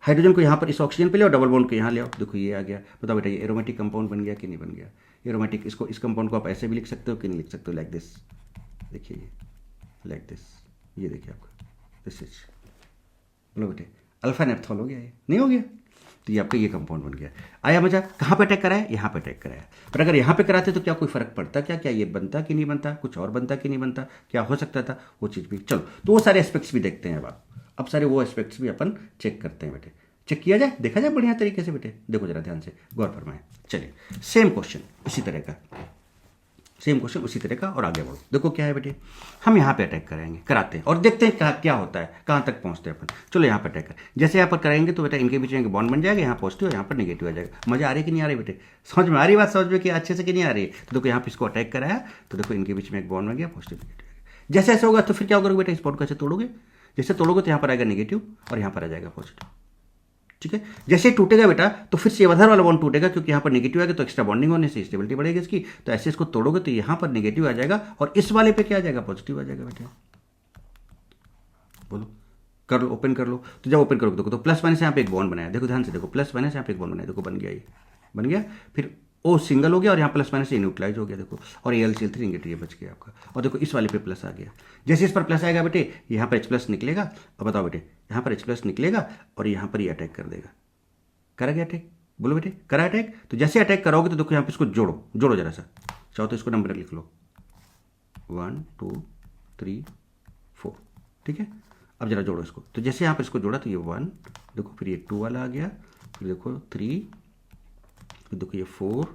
हाइड्रोजन को यहाँ पर इस ऑक्सीजन पे ले आओ, डबल बॉन्ड को यहाँ ले आओ, देखो ये आ गया। बताओ बेटा ये एरोमेटिक कंपाउंड बन गया कि नहीं बन गया? एरोमेटिक, इसको, इस कंपाउंड को आप ऐसे भी लिख सकते हो कि नहीं लिख सकते हो? लाइक दिस, देखिए लाइक दिस, ये देखिए आपका दिस इज, बोलो बेटे अल्फा नेप्थॉल हो गया, ये नहीं हो गया? तो ये आपका ये कंपाउंड बन गया। आया मजा? कहाँ पे अटैक कराया? यहाँ पे अटैक कराया। पर अगर यहाँ पे कराते तो क्या कोई फर्क पड़ता? क्या ये बनता कि नहीं बनता? कुछ और बनता कि नहीं बनता? क्या हो सकता था? वो चीज़ भी, चलो तो वो सारे एस्पेक्ट्स भी देखते हैं अब सारे वो एस्पेक्ट्स भी अपन चेक करते हैं बेटे। चेक किया जाए, देखा जाए बढ़िया तरीके से बेटे। देखो जरा ध्यान से, गौर फरमाएं। चलिए सेम क्वेश्चन उसी तरह का, सेम क्वेश्चन उसी तरह का, और आगे बढ़ो। देखो क्या है बेटे, हम यहाँ पे अटैक कराएंगे, कराते हैं और देखते हैं क्या होता है, कहाँ तक पहुँचते हैं अपन। चलो यहाँ पे अटैक करें। जैसे यहाँ पर कराएंगे तो बेटा इनके बीच में बॉन्ड बन जाएगा, यहाँ पॉजिटिव यहाँ पर नेगेटिव आ जाएगा। मजा आ रही कि नहीं आ रही बेटे? समझ में आ रही बात? समझ में कि अच्छे से कि नहीं आ रही? तो देखो यहाँ पे इसको अटैक कराया, तो देखो इनके बीच में एक बॉन्ड बन गया, पॉजिटिव नेगेटिव। जैसे ऐसे होगा तो फिर क्या करोगे बेटा? इस बॉन्ड को ऐसे तोड़ोगे, जैसे तोड़ोगे तो यहाँ पर आएगा नेगेटिव और यहाँ पर आ जाएगा पॉजिटिव, ठीक है। जैसे टूटेगा बेटा तो फिर से उधर वाला बॉन्ड टूटेगा, क्योंकि यहाँ पर नेगेटिव आएगा तो एक्स्ट्रा बॉन्डिंग होने से स्टेबिलिटी बढ़ेगी इसकी। तो ऐसे इसको तोड़ोगे तो यहाँ पर नेगेटिव आ जाएगा और इस वाले पे क्या आ जाएगा? पॉजिटिव आ जाएगा बेटा। बोलो, कर लो, ओपन कर लो। तो जब ओपन करोगे देखो तो प्लस माइनस यहाँ पे एक बॉन्ड बनाया, देखो ध्यान से देखो, प्लस माइनस यहाँ पे एक बॉन्ड बनाया, देखो बन गया, ये बन गया। फिर O सिंगल हो गया और यहाँ प्लस माइनस से न्यूट्रलाइज हो गया, देखो, और AlCl3 नेगेटिव ये बच गया आपका। और देखो इस वाले पे प्लस आ गया। जैसे इस पर प्लस आएगा बेटे, यहाँ पर H+ निकलेगा। अब बताओ बेटे, यहाँ पर H+ निकलेगा और यहाँ पर ये अटैक कर देगा। करा गया अटैक? बोलो बेटे, करा अटैक? तो जैसे अटैक करोगे तो देखो यहाँ पे इसको जोड़ो जरा सा, चाहो तो इसको नंबर लिख लो, 1 2 3 4, ठीक है। अब जरा जोड़ो इसको, तो जैसे यहाँ पे इसको जोड़ा तो ये 1, देखो फिर ये 2 वाला आ गया, फिर देखो 3, फिर देखो ये 4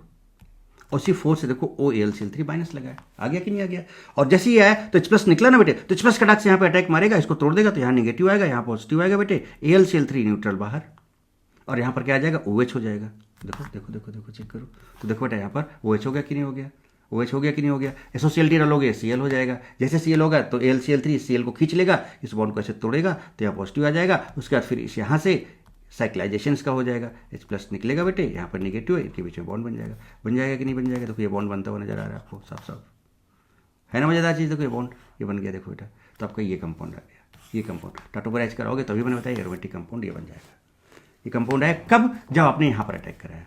और सी 4 से देखो OAlCl3 माइनस लगा है, आ गया कि नहीं आ गया। और जैसे ही आया तो H प्लस निकला ना बेटे, तो H प्लस कटाक से यहाँ पे अटैक मारेगा, इसको तोड़ देगा तो यहाँ निगेटिव आएगा, यहाँ पॉजिटिव आएगा बेटे, AlCl3 न्यूट्रल बाहर, और यहाँ पर क्या आ जाएगा, OH हो जाएगा। देखो देखो देखो देखो चेक करो, तो देखो बेटा यहाँ पर OH हो गया कि नहीं हो गया, OH हो गया कि नहीं हो गया। SOCl3 डालोगे Cl हो जाएगा, जैसे Cl होगा तो AlCl3 Cl को खींच लेगा, इस बॉन्ड को ऐसे तोड़ेगा तो यहाँ पॉजिटिव आ जाएगा। उसके बाद फिर इस यहाँ से साइक्लाइजेशन का हो जाएगा, H प्लस निकलेगा बेटे, यहाँ पर निगेटिव है, इनके बीच में बॉन्ड बन जाएगा कि नहीं बन जाएगा। देखो ये बॉन्ड बनता हुआ नजर आ रहा है आपको, साफ साफ है ना मजेदार चीज़। देखो ये बॉन्ड ये बन गया, देखो बेटा, तो आपका ये कंपाउंड आ गया, ये कंपाउंड टाटोपराइज कराओगे तभी मैंने बताया एरोमेटिक कंपाउंड ये बन जाएगा। ये कंपाउंड है कब, जब आपने यहाँ पर अटैक कराया।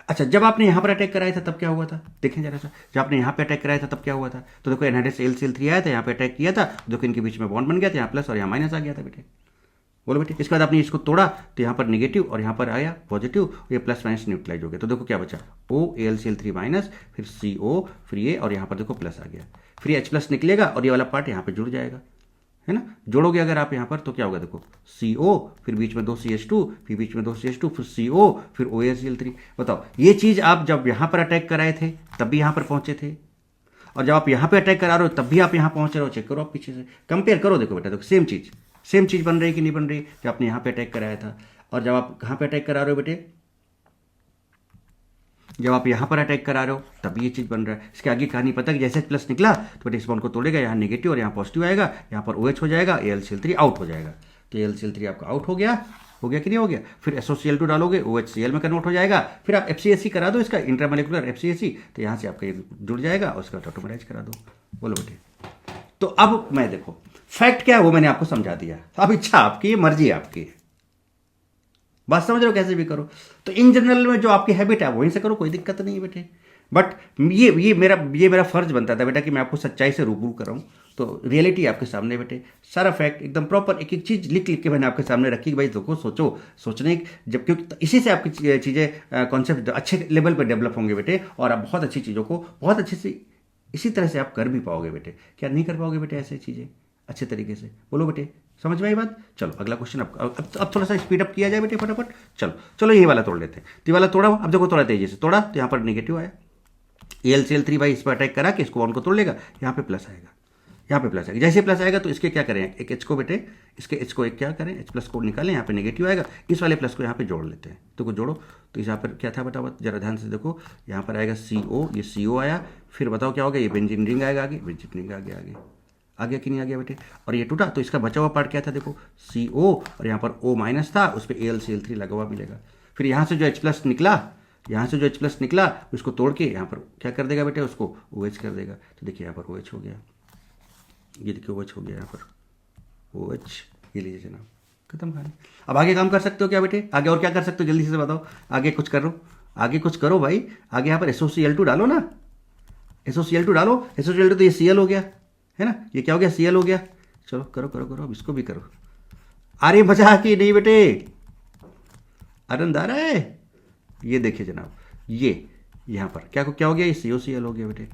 अच्छा, जब आपने यहाँ पर अटैक कराया था तब क्या हुआ था, देखें जरा सा, जब आपने यहाँ पे अटैक कराया था तब क्या हुआ था। तो देखो एनहाइड्रस AlCl3 आया था, यहाँ पे अटैक किया था, देखो इनके बीच में बॉन्ड बन गया था, यहाँ प्लस और यहाँ माइनस आ गया था बेटे, बोलो बेटे। इसके बाद आपने इसको तोड़ा तो यहाँ पर निगेटिव और यहाँ पर आया पॉजिटिव, ये प्लस माइनस न्यूट्रलाइज हो गया। तो देखो क्या बचा, OAlCl3 माइनस, फिर CO, फिर ये, और यहाँ पर देखो प्लस आ गया, फिर H प्लस निकलेगा और ये वाला पार्ट यहाँ पे जुड़ जाएगा, है ना। जोड़ोगे अगर आप यहाँ पर तो क्या होगा, देखो CO, फिर बीच में 2 CH2, फिर बीच में 2 CH2, फिर CO, फिर OAlCl3। बताओ ये चीज़ आप जब यहाँ पर अटैक कराए थे तब भी यहाँ पर पहुँचे थे, और जब आप यहाँ पे अटैक करा रहे हो तब भी आप यहाँ पहुँच रहे हो। चेक करो आप पीछे से कंपेयर करो, देखो बेटा, देखो सेम चीज़ बन रही है कि नहीं बन रही, जब आपने यहाँ पे अटैक कराया था और जब आप कहाँ पे अटैक करा रहे हो बेटे, जब आप यहाँ पर अटैक करा रहे हो तब ये चीज़ बन रहा है। इसके आगे कहानी पता है कि जैसे प्लस निकला तो बेटे इस बॉन्ड को तोड़ेगा, यहाँ निगेटिव और यहाँ पॉजिटिव आएगा, यहाँ पर OH हो जाएगा, AlCl3 आउट हो जाएगा। तो AlCl3 आपका आउट हो गया कि नहीं हो गया। फिर SOCl2 डालोगे, OHCl में कन्वर्ट हो जाएगा, फिर आप FCSC करा दो, इसका इंट्रामोलिकुलर FCSC, तो यहाँ से आपका ये जुड़ जाएगा और उसका ऑटोमराइज करा दो, बोलो बेटे। तो अब मैं देखो फैक्ट क्या है वो मैंने आपको समझा दिया, अब इच्छा आपकी, मर्जी आपकी, बात समझ रहे हो, कैसे भी करो। तो इन जनरल में जो आपकी हैबिट है वहीं से करो, कोई दिक्कत नहीं है बेटे। बट ये मेरा फर्ज बनता था बेटा कि मैं आपको सच्चाई से रूबरू कराऊं, तो रियलिटी आपके सामने बेटे, सारा फैक्ट एकदम प्रॉपर एक एक चीज़ लिख के मैंने आपके सामने रखी कि भाई देखो सोचो, सोचने जब, क्योंकि इसी से आपकी चीज़ें कॉन्सेप्ट अच्छे लेवल पर डेवलप होंगे बेटे, और आप बहुत अच्छी चीज़ों को बहुत अच्छे से इसी तरह से आप कर भी पाओगे बेटे। क्या नहीं कर पाओगे बेटे ऐसे चीज़ें अच्छे तरीके से, बोलो बेटे, समझ में आई बात। चलो अगला क्वेश्चन, अब थोड़ा सा स्पीड अप किया जाए बेटे फटाफट। चलो ये वाला तोड़ लेते हैं, तो ये वाला तोड़ा, अब देखो थोड़ा तेजी से तोड़ा तो यहाँ पर निगेटिव आया, AlCl3 भाई इस पर अटैक करा कि इसको बॉन्ड को तोड़ लेगा, यहाँ पे प्लस आएगा, यहाँ पे प्लस आएगा। जैसे प्लस आएगा तो इसके क्या करें, एक H को बेटे, इसके H को एक क्या करें, H प्लस को निकालें, यहाँ पे नेगेटिव आएगा, इस वाले प्लस को यहाँ पे जोड़ लेते हैं। तो को जोड़ो, तो यहाँ पर क्या था बताओ जरा ध्यान से देखो, यहाँ पर आएगा CO, ये CO आया, फिर बताओ क्या होगा, ये बेंजीन रिंग आएगा आगे, बेंजीन रिंग आगे आ गया कि नहीं आ गया बेटे। और ये टूटा तो इसका बचा हुआ पार्ट क्या था, देखो CO और यहाँ पर O माइनस था, उस पर AlCl3 लगा हुआ मिलेगा। फिर यहाँ से जो H प्लस निकला, यहाँ से जो H प्लस निकला उसको तोड़ के यहाँ पर क्या कर देगा बेटे, उसको OH कर देगा। तो देखिए यहाँ पर OH हो गया, ये देखिए OH हो गया, यहाँ पर OH, ये लीजिए जनाब, खत्म कहानी। अब आगे काम कर सकते हो क्या बेटे, आगे और क्या कर सकते हो जल्दी से बताओ, आगे कुछ करो, आगे कुछ करो भाई। आगे यहाँ पर SOCl2 डालो ना, SOCl2 डालो, SOCl2 तो ये Cl हो गया है ना, ये क्या हो गया, Cl हो गया। चलो करो करो करो, अब इसको भी करो। अरे मजा कि नहीं बेटे, आनंद आ रहा है। ये देखिए जनाब, ये यहाँ पर क्या हो गया, ये COCl हो गया बेटे,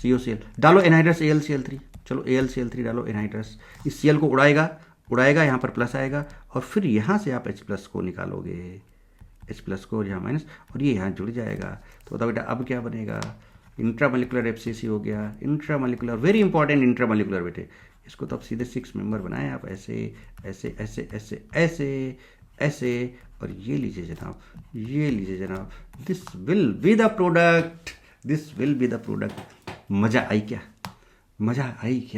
COCl डालो, एनहाइड्रस AlCl3, चलो AlCl3 डालो एनहाइड्रस, इस Cl को उड़ाएगा, यहाँ पर प्लस आएगा, और फिर यहाँ से आप H प्लस को निकालोगे, H प्लस को यहाँ माइनस, और ये यहाँ जुड़ जाएगा। तो बताओ बेटा अब क्या बनेगा, इंट्रामोलिकुलर FCC हो गया, इंट्रामोलिकुलर, वेरी इंपॉर्टेंट इंट्रामोलिकुलर बेटे। इसको तो आप सीधे 6 मेंबर बनाए आप, ऐसे ऐसे ऐसे ऐसे ऐसे ऐसे, और ये लीजिए जनाब, this will be the product. मज़ा आई क्या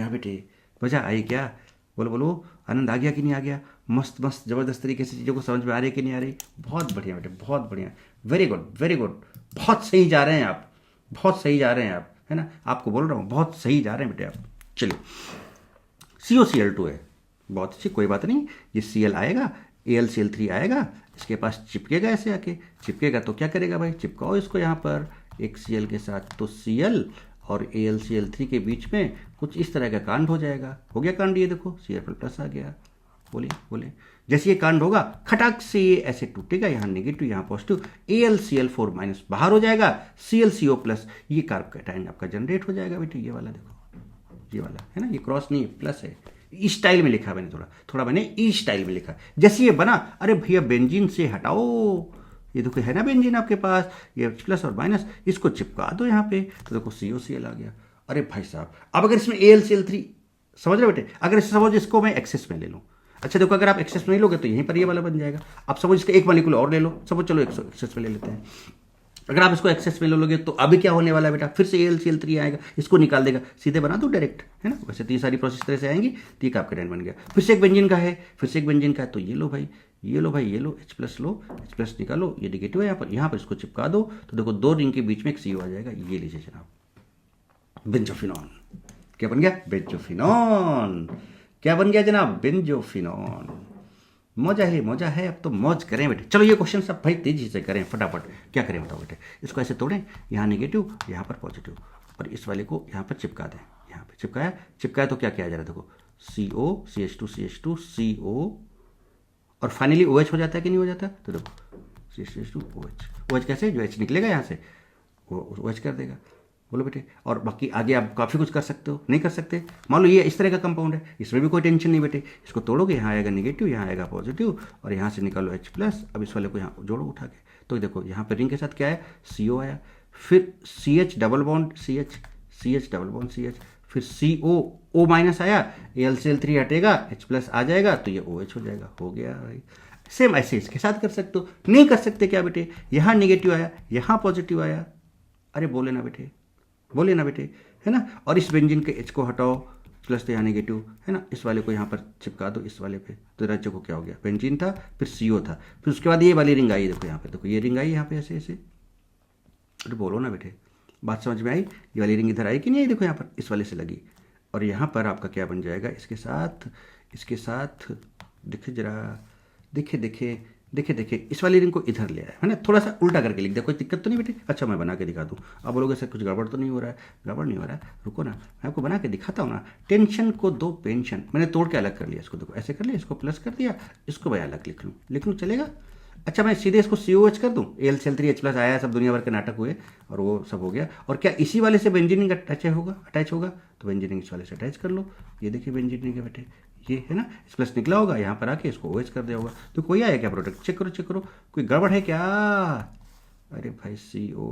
बेटे, मज़ा आई क्या, बोलो, आनंद आ गया कि नहीं आ गया, मस्त ज़बरदस्त तरीके से चीज़ों को समझ में आ रही है कि नहीं आ रही। बहुत बढ़िया बेटे, बहुत बढ़िया, वेरी गुड, बहुत सही जा रहे हैं आप, है ना, आपको बोल रहा हूँ बहुत सही जा रहे हैं बेटे आप। चलिए COCl2 है, बहुत अच्छी, कोई बात नहीं, ये Cl आएगा, AlCl3 आएगा, इसके पास चिपकेगा, ऐसे आके चिपकेगा तो क्या करेगा भाई, चिपकाओ इसको यहाँ पर एक Cl के साथ, तो Cl और AlCl3 के बीच में कुछ इस तरह का कांड हो जाएगा। हो गया कांड, ये देखो Cl प्लस आ गया, बोलिए। जैसे ये कांड होगा खटाक से ये ऐसे टूटेगा, यहाँ नेगेटिव यहाँ पॉजिटिव, AlCl4 माइनस बाहर हो जाएगा, ClCO प्लस, ये कार्ब कैटायन आपका जनरेट हो जाएगा बेटे। ये वाला देखो, ये वाला है ना, ये क्रॉस नहीं प्लस है, ई स्टाइल में लिखा मैंने, थोड़ा मैंने ई स्टाइल में लिखा। जैसे ये बना, अरे भैया बेंजीन से हटाओ, ये देखो है ना बेंजीन आपके पास, ये प्लस और माइनस, इसको चिपका दो यहाँ पे, तो देखो COCl आ गया। अरे भाई साहब, अब अगर इसमें AlCl3, समझ रहे बेटे, अगर सपोज इसको मैं एक्सेस में ले लूँ, अच्छा देखो अगर आप एक्सेस में नहीं लोगे तो यहीं पर ये वाला बन जाएगा। आप सपोज इसका एक मॉलिक्यूल और ले लो, सपोज चलो एक्सेस में ले लेते हैं। अगर आप इसको एक्सेस में ले लोगे तो अभी क्या होने वाला है बेटा, फिर से AlCl3 आएगा, इसको निकाल देगा, सीधे बना दो डायरेक्ट, है ना। वैसे तो ये सारी प्रोसेस तरह से आएंगी, तो ये आपका डेन बन गया। फिर से एक बेंजीन का है, फिर से एक बेंजीन का है, तो ये लो भाई, ये लो भाई, ये लो H+ लो, H+ निकालो, ये निगेटिव है यहाँ पर इसको चिपका दो, तो देखो 2 रिंग के बीच में एक CO आ जाएगा। ये लीजिए जनाब, बेंजोफिनॉन। क्या बन गया? बेंजोफिनॉन। क्या बन गया जनाब? बेंजोफिनॉन। मौजा है, अब तो मौज करें बेटे। चलो ये क्वेश्चन सब भाई तेजी से करें फटाफट। क्या करें बताओ बेटे, इसको ऐसे तोड़ें, यहाँ नेगेटिव, यहाँ पर पॉजिटिव, और इस वाले को यहाँ पर चिपका दें। यहाँ पे चिपकाया तो क्या किया जा रहा है, देखो CO CH2 CO, और फाइनली OH हो जाता है कि नहीं हो जाता, तो देखो CH2 OH कैसे, जो H निकलेगा यहाँ से वो OH कर देगा। बोलो बेटे, और बाकी आगे आप काफ़ी कुछ कर सकते हो, नहीं कर सकते। मान लो ये इस तरह का कंपाउंड है, इसमें भी कोई टेंशन नहीं बेटे, इसको तोड़ोगे, यहाँ आएगा नेगेटिव, यहाँ आएगा पॉजिटिव, और यहाँ से निकालो H+, अब इस वाले को यहाँ जोड़ो उठा के, तो देखो यहाँ पर रिंग के साथ क्या है, CO आया, फिर CH डबल बॉन्ड CH, फिर CO O- आया, AlCl3 हटेगा, H+ आ जाएगा, तो ये OH हो जाएगा। हो गया भाई। सेम ऐसे इसके साथ कर सकते हो, नहीं कर सकते क्या बेटे, यहाँ नेगेटिव आया, यहाँ पॉजिटिव आया, अरे बोले ना बेटे, है ना। और इस बेंजीन के H को हटाओ, प्लस तो यहाँ नेगेटिव, है ना, इस वाले को यहाँ पर चिपका दो इस वाले पे, तो राज्य को क्या हो गया, बेंजीन था, फिर CO था, फिर उसके बाद ये वाली रिंग आई, देखो यहाँ पे, देखो ये रिंग आई यहाँ पे ऐसे। अरे बोलो ना बेटे, बात समझ में आई। ये वाली रिंग इधर आई कि नहीं आई, देखो यहाँ पर इस वाले से लगी, और यहाँ पर आपका क्या बन जाएगा, इसके साथ देखे जरा, देखे इस वाली रिंग को इधर ले आया, है ना, थोड़ा सा उल्टा करके लिख दिया, कोई दिक्कत तो नहीं बेटे। अच्छा मैं बना के दिखा दूँ, आप बोलोगे सर कुछ गड़बड़ तो नहीं हो रहा है, गड़बड़ नहीं हो रहा है, रुको ना, मैं आपको बना के दिखाता हूँ ना। टेंशन को दो पेंशन, मैंने तोड़ के अलग कर लिया इसको, देखो ऐसे कर लिया, इसको प्लस कर दिया, इसको मैं अलग लिख लूँ, चलेगा। अच्छा मैं सीधे इसको COH कर दूँ, AlCl3 H+ आया, सब दुनिया भर के नाटक हुए और वो सब हो गया। और क्या इसी वाले से बेंजीनिंग अटैच होगा, तो बेंजीनिंग इस वाले से अटैच कर लो। ये देखिए बेंजीनिंग है बेटे, ये है ना, H+ निकला होगा, यहाँ पर आके इसको OH कर दिया होगा, तो कोई आया क्या प्रोडक्ट, चेक करो, कोई गड़बड़ है क्या। अरे भाई CO,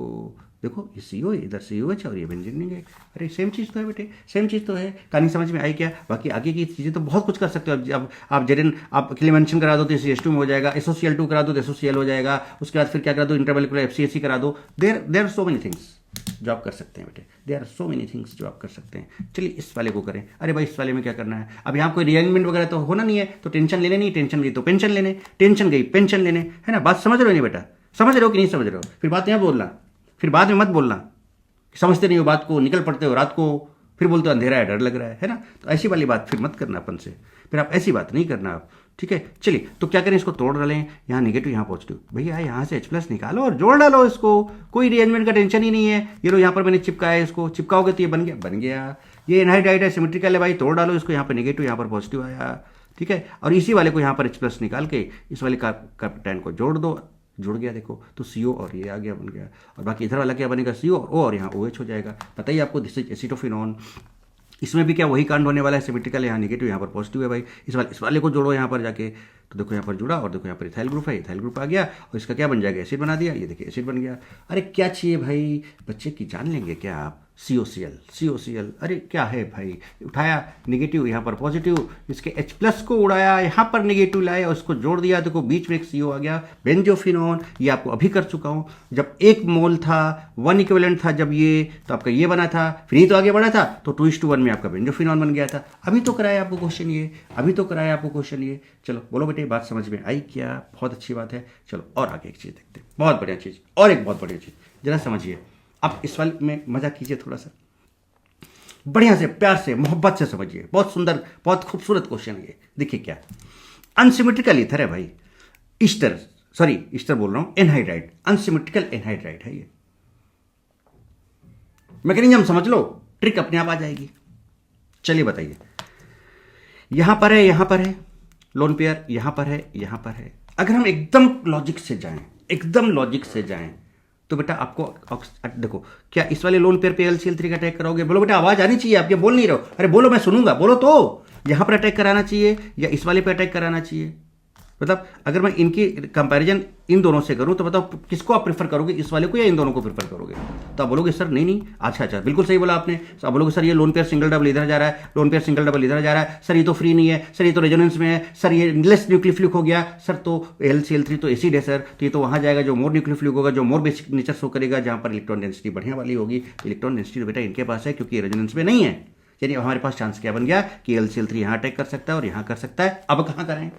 देखो ये CO इधर COH और ये बेंजीनिंग है, अरे सेम चीज़ तो है बेटे, सेम चीज़ तो है। कहानी समझ में आई क्या। बाकी आगे की चीज़ें तो बहुत कुछ कर सकते हो। अब आप जेरिन आप अकेले मेंशन करा दो तो CH2 में हो जाएगा, SOCl2 करा दो तो SOCl हो जाएगा, उसके बाद फिर क्या करा दो, इंटरमोलिकुलर FCSE करा दो। There are so many things जो आप कर सकते हैं बेटे, there are so many things जो आप कर सकते हैं। चलिए इस वाले को करें। अरे भाई इस वाले में क्या करना है, अब यहाँ कोई रिअरेंजमेंट वगैरह तो होना नहीं है, तो टेंशन लेने नहीं, टेंशन गई तो पेंशन लेने, टेंशन गई पेंशन लेने, है ना। बात समझ रहे हो नहीं बेटा, समझ रहे हो कि नहीं समझ रहे हो, फिर बात यहाँ बोलना, फिर बाद में मत बोलना समझते नहीं हो बात को, निकल पड़ते हो रात को, फिर बोलते हो अंधेरा है डर लग रहा है ना। तो ऐसी वाली बात फिर मत करना अपन से, फिर आप ऐसी बात नहीं करना आप, ठीक है। चलिए तो क्या करें, इसको तोड़ डालें, यहाँ नेगेटिव यहाँ पॉजिटिव, भैया यहाँ से H+ निकालो और जोड़ डालो इसको, कोई रिअरेंजमेंट का टेंशन ही नहीं है। ये लो यहाँ पर मैंने चिपकाया, इसको चिपकाओगे तो ये बन गया। ये एनहाइड्राइड है, सिमेट्रिकल है भाई, तोड़ डालो इसको, यहाँ पर नेगेटिव यहाँ पर पॉजिटिव आया, ठीक है। और इसी वाले को यहाँ पर H+ निकाल के इस वाले कार्बोटाइन को जोड़ दो, जुड़ गया देखो, तो CO और ये आ गया, बन गया। और बाकी इधर वाला क्या बनेगा, CO और O, और यहाँ OH हो जाएगा। बताइए आपको, दिस इज एसिटोफिनॉन। इसमें भी क्या वही कांड होने वाला है, सिमेट्रिकल, यहाँ नेगेटिव यहाँ पर पॉजिटिव है भाई, इस वाले को जोड़ो यहाँ पर जाके, तो देखो यहाँ पर जुड़ा, और देखो यहाँ पर इथाइल ग्रुप है, इथाइल ग्रुप आ गया, और इसका क्या बन जाएगा, एसिड बना दिया, ये देखिए एसिड बन गया। अरे क्या चाहिए भाई, बच्चे की जान लेंगे क्या आप। COCl, अरे क्या है भाई, उठाया नेगेटिव यहाँ पर पॉजिटिव, इसके H+ को उड़ाया, यहाँ पर नेगेटिव लाया, उसको जोड़ दिया, देखो बीच में एक CO आ गया, बेंजोफिनॉन। ये आपको अभी कर चुका हूँ, जब 1 मोल था, 1 इक्विवेलेंट था जब ये, तो आपका ये बना था, फिर ये तो आगे बढ़ा था, तो 2:1 में आपका बेंजोफिनॉन बन गया था। अभी तो कराया आपको क्वेश्चन ये, चलो बोलो बेटे, बात समझ में आई क्या, बहुत अच्छी बात है। चलो और आगे एक चीज़ देखते हैं, बहुत बढ़िया चीज़, और एक बहुत बढ़िया चीज़ जरा समझिए। अब इस वाले में मजा कीजिए, थोड़ा सा बढ़िया से, प्यार से, मोहब्बत से समझिए, बहुत सुंदर, बहुत खूबसूरत क्वेश्चन है ये। देखिए क्या, अनसिमेट्रिकल ईथर है भाई, ईस्टर बोल रहा हूं, एनहाइड्राइड, अनसिमेट्रिकल एनहाइड्राइड है ये। मैकेनिज्म समझ लो, ट्रिक अपने आप आ जाएगी। चलिए बताइए, यहां पर है लोन पेयर, यहां पर है। अगर हम एकदम लॉजिक से जाएं तो बेटा आपको देखो, क्या इस वाले लोन पेयर पे AlCl3 का अटैक करोगे, बोलो बेटा, आवाज आनी चाहिए, आप क्या बोल नहीं रहे हो, अरे बोलो मैं सुनूंगा, बोलो तो, यहां पर अटैक कराना चाहिए या इस वाले पे अटैक कराना चाहिए, मतलब अगर मैं इनकी कंपैरिजन इन दोनों से करूं तो बताओ किसको आप प्रेफर करोगे, इस वाले को या इन दोनों को प्रेफर करोगे? तो आप बोलोगे सर नहीं नहीं, अच्छा अच्छा बिल्कुल सही बोला आपने। तो आप बोलोगे सर ये लोन पेयर सिंगल डबल इधर जा रहा है, लोन पेयर सिंगल डबल इधर जा रहा है, सर ये तो फ्री नहीं है, सर ये तो रेजोनेंस में है, सर ये लेस न्यूक्लियोफिलिक हो गया, सर तो LCl3 तो एसिड है सर, तो ये तो वहां जाएगा जो मोर न्यूक्लियोफिलिक होगा, जो मोर बेसिक नेचर शो करेगा, जहां पर इलेक्ट्रॉन डेंसिटी बढ़िया वाली होगी। इलेक्ट्रॉन डेंसिटी तो बेटा इनके पास है क्योंकि रेजोनेंस में नहीं है। यानी हमारे पास चांस क्या बन गया कि LCl3 यहां अटैक कर सकता है और यहां कर सकता है। अब कहां करें?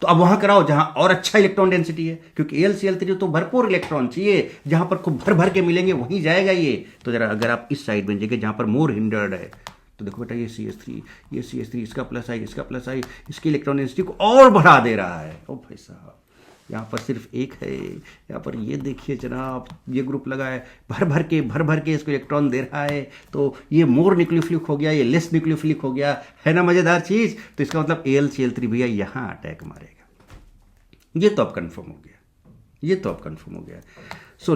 तो अब वहां कराओ जहां और अच्छा इलेक्ट्रॉन डेंसिटी है, क्योंकि LCl3 तो भरपूर इलेक्ट्रॉन चाहिए, जहां पर खूब भर भर के मिलेंगे वहीं जाएगा ये। तो जरा अगर आप इस साइड में जगह जहां पर मोर हिंडर्ड है, तो देखो बेटा ये CH3 इसका प्लस आई, इसका प्लस आई, इसकी इलेक्ट्रॉन डेंसिटी को और बढ़ा दे रहा है। ओ भाई साहब, यहाँ पर सिर्फ एक है, यहाँ पर ये देखिए जनाब, ये ग्रुप लगा है, भर भर के इसको इलेक्ट्रॉन दे रहा है। तो ये मोर न्यूक्लियोफिलिक हो गया, ये लेस न्यूक्लियोफिलिक हो गया, है ना मजेदार चीज। तो इसका मतलब AlCl3 भैया यहाँ अटैक मारेगा। ये तो अब कंफर्म हो गया, ये तो अब कंफर्म हो गया। सो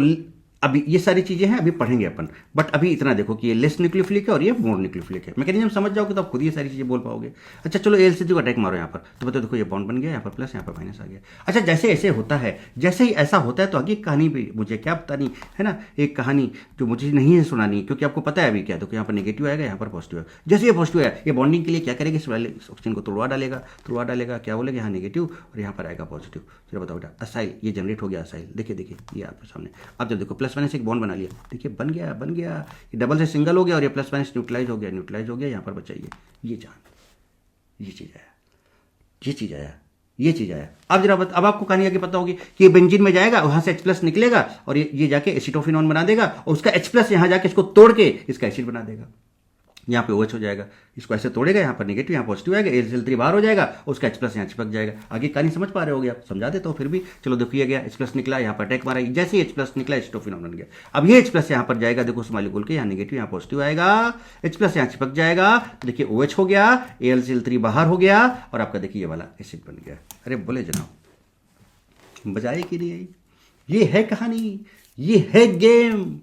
अभी ये सारी चीजें हैं, अभी पढ़ेंगे अपन, बट अभी इतना देखो कि ये लेस न्यूक्लियोफिलिक है और ये मोर न्यूक्लियोफिलिक है। मैकेनिज्म समझ जाओगे तो आप खुद ये सारी चीजें बोल पाओगे। अच्छा चलो AlCl3 को अटैक मारो यहाँ पर, तो बताओ देखो ये बॉन्ड बन गया, यहाँ पर प्लस, यहाँ पर माइनस आ गया। अच्छा जैसे ऐसे होता है, जैसे ही ऐसा होता है तो आगे कहानी भी मुझे क्या बतानी है ना, एक कहानी जो मुझे नहीं है सुनानी, क्योंकि आपको पता है अभी क्या, तो यहाँ पर नेगेटिव आएगा, यहाँ पर पॉजिटिव आएगा। जैसे ये पॉजिटिव है, ये बॉन्डिंग के लिए क्या करेगा, इस वाले ऑक्सीजन को तोड़वा डालेगा, क्या बोलेगा, यहाँ नेगेटिव और यहाँ पर आएगा पॉजिटिव। चलो बताओ बेटा, असाइल ये जनरेट हो गया, असाइल देखिए ये आपके सामने। अब जब देखो प्लस माइनस एक बॉन्ड बना लिया, देखिए बन गया, ये डबल से सिंगल हो गया और ये प्लस माइनस न्यूट्रलाइज हो गया, यहाँ पर बचाइए ये जान, ये चीज आया। अब जरा अब आपको कहानी आगे पता होगी कि ये बेंजीन में जाएगा, वहां से H+ निकलेगा और ये जाके एसिटोफिनॉन बना देगा और उसका H+ यहां जाके इसको तोड़ के इसका एसिड बना देगा। यहाँ पे OH हो जाएगा, इसको ऐसे तोड़ेगा, यहाँ पर नेगेटिव, यहाँ पॉजिटिव आएगा, AlCl3 बाहर हो जाएगा, उसका H+ यहाँ चिपक जाएगा। आगे कहानी समझ पा रहे होगे आप, समझा देता हूँ फिर भी। चलो देखिए गया, H+ निकला, यहाँ पर अटैक मारा, जैसे ही H+ निकला एसिटोफिनॉन बन गया। अब ये H+ यहाँ पर जाएगा, देखो उस मॉलिक्यूल के, यहाँ नेगेटिव, यहाँ पॉजिटिव आएगा, H+ यहाँ चिपक जाएगा, देखिए OH हो गया, AlCl3 बाहर हो गया और आपका देखिए ये वाला एसिड बन गया। अरे बोले जनाब, बजाए कि नहीं आई? ये है कहानी, ये है गेम।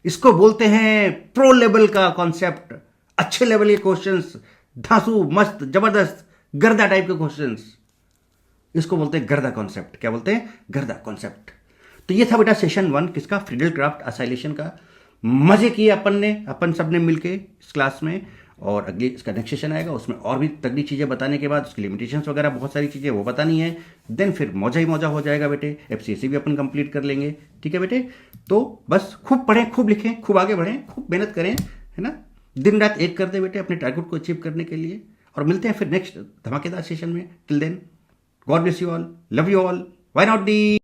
इसको बोलते हैं प्रो लेवल का कॉन्सेप्ट, अच्छे लेवल के क्वेश्चंस, धांसू मस्त जबरदस्त गर्दा टाइप के क्वेश्चंस, इसको बोलते हैं गर्दा कॉन्सेप्ट। क्या बोलते हैं? गर्दा कॉन्सेप्ट। तो ये था बेटा सेशन 1 किसका, फ्रीडल-क्राफ्ट असाइलेशन का। मजे किए अपन सबने मिलके इस क्लास में, और अगली इसका नेक्स्ट सेशन आएगा, उसमें और भी तगड़ी चीज़ें बताने के बाद, उसकी लिमिटेशंस वगैरह बहुत सारी चीज़ें वो बतानी है। देन फिर मौजा ही मौजा हो जाएगा बेटे, FCSC भी अपन कंप्लीट कर लेंगे। ठीक है बेटे, तो बस खूब पढ़ें, खूब लिखें, खूब आगे बढ़ें, खूब मेहनत करें, है ना, दिन रात एक कर दे बेटे अपने टारगेट को अचीव करने के लिए। और मिलते हैं फिर नेक्स्ट धमाकेदार सेशन में। Till then, God bless you all, love you all, why not D.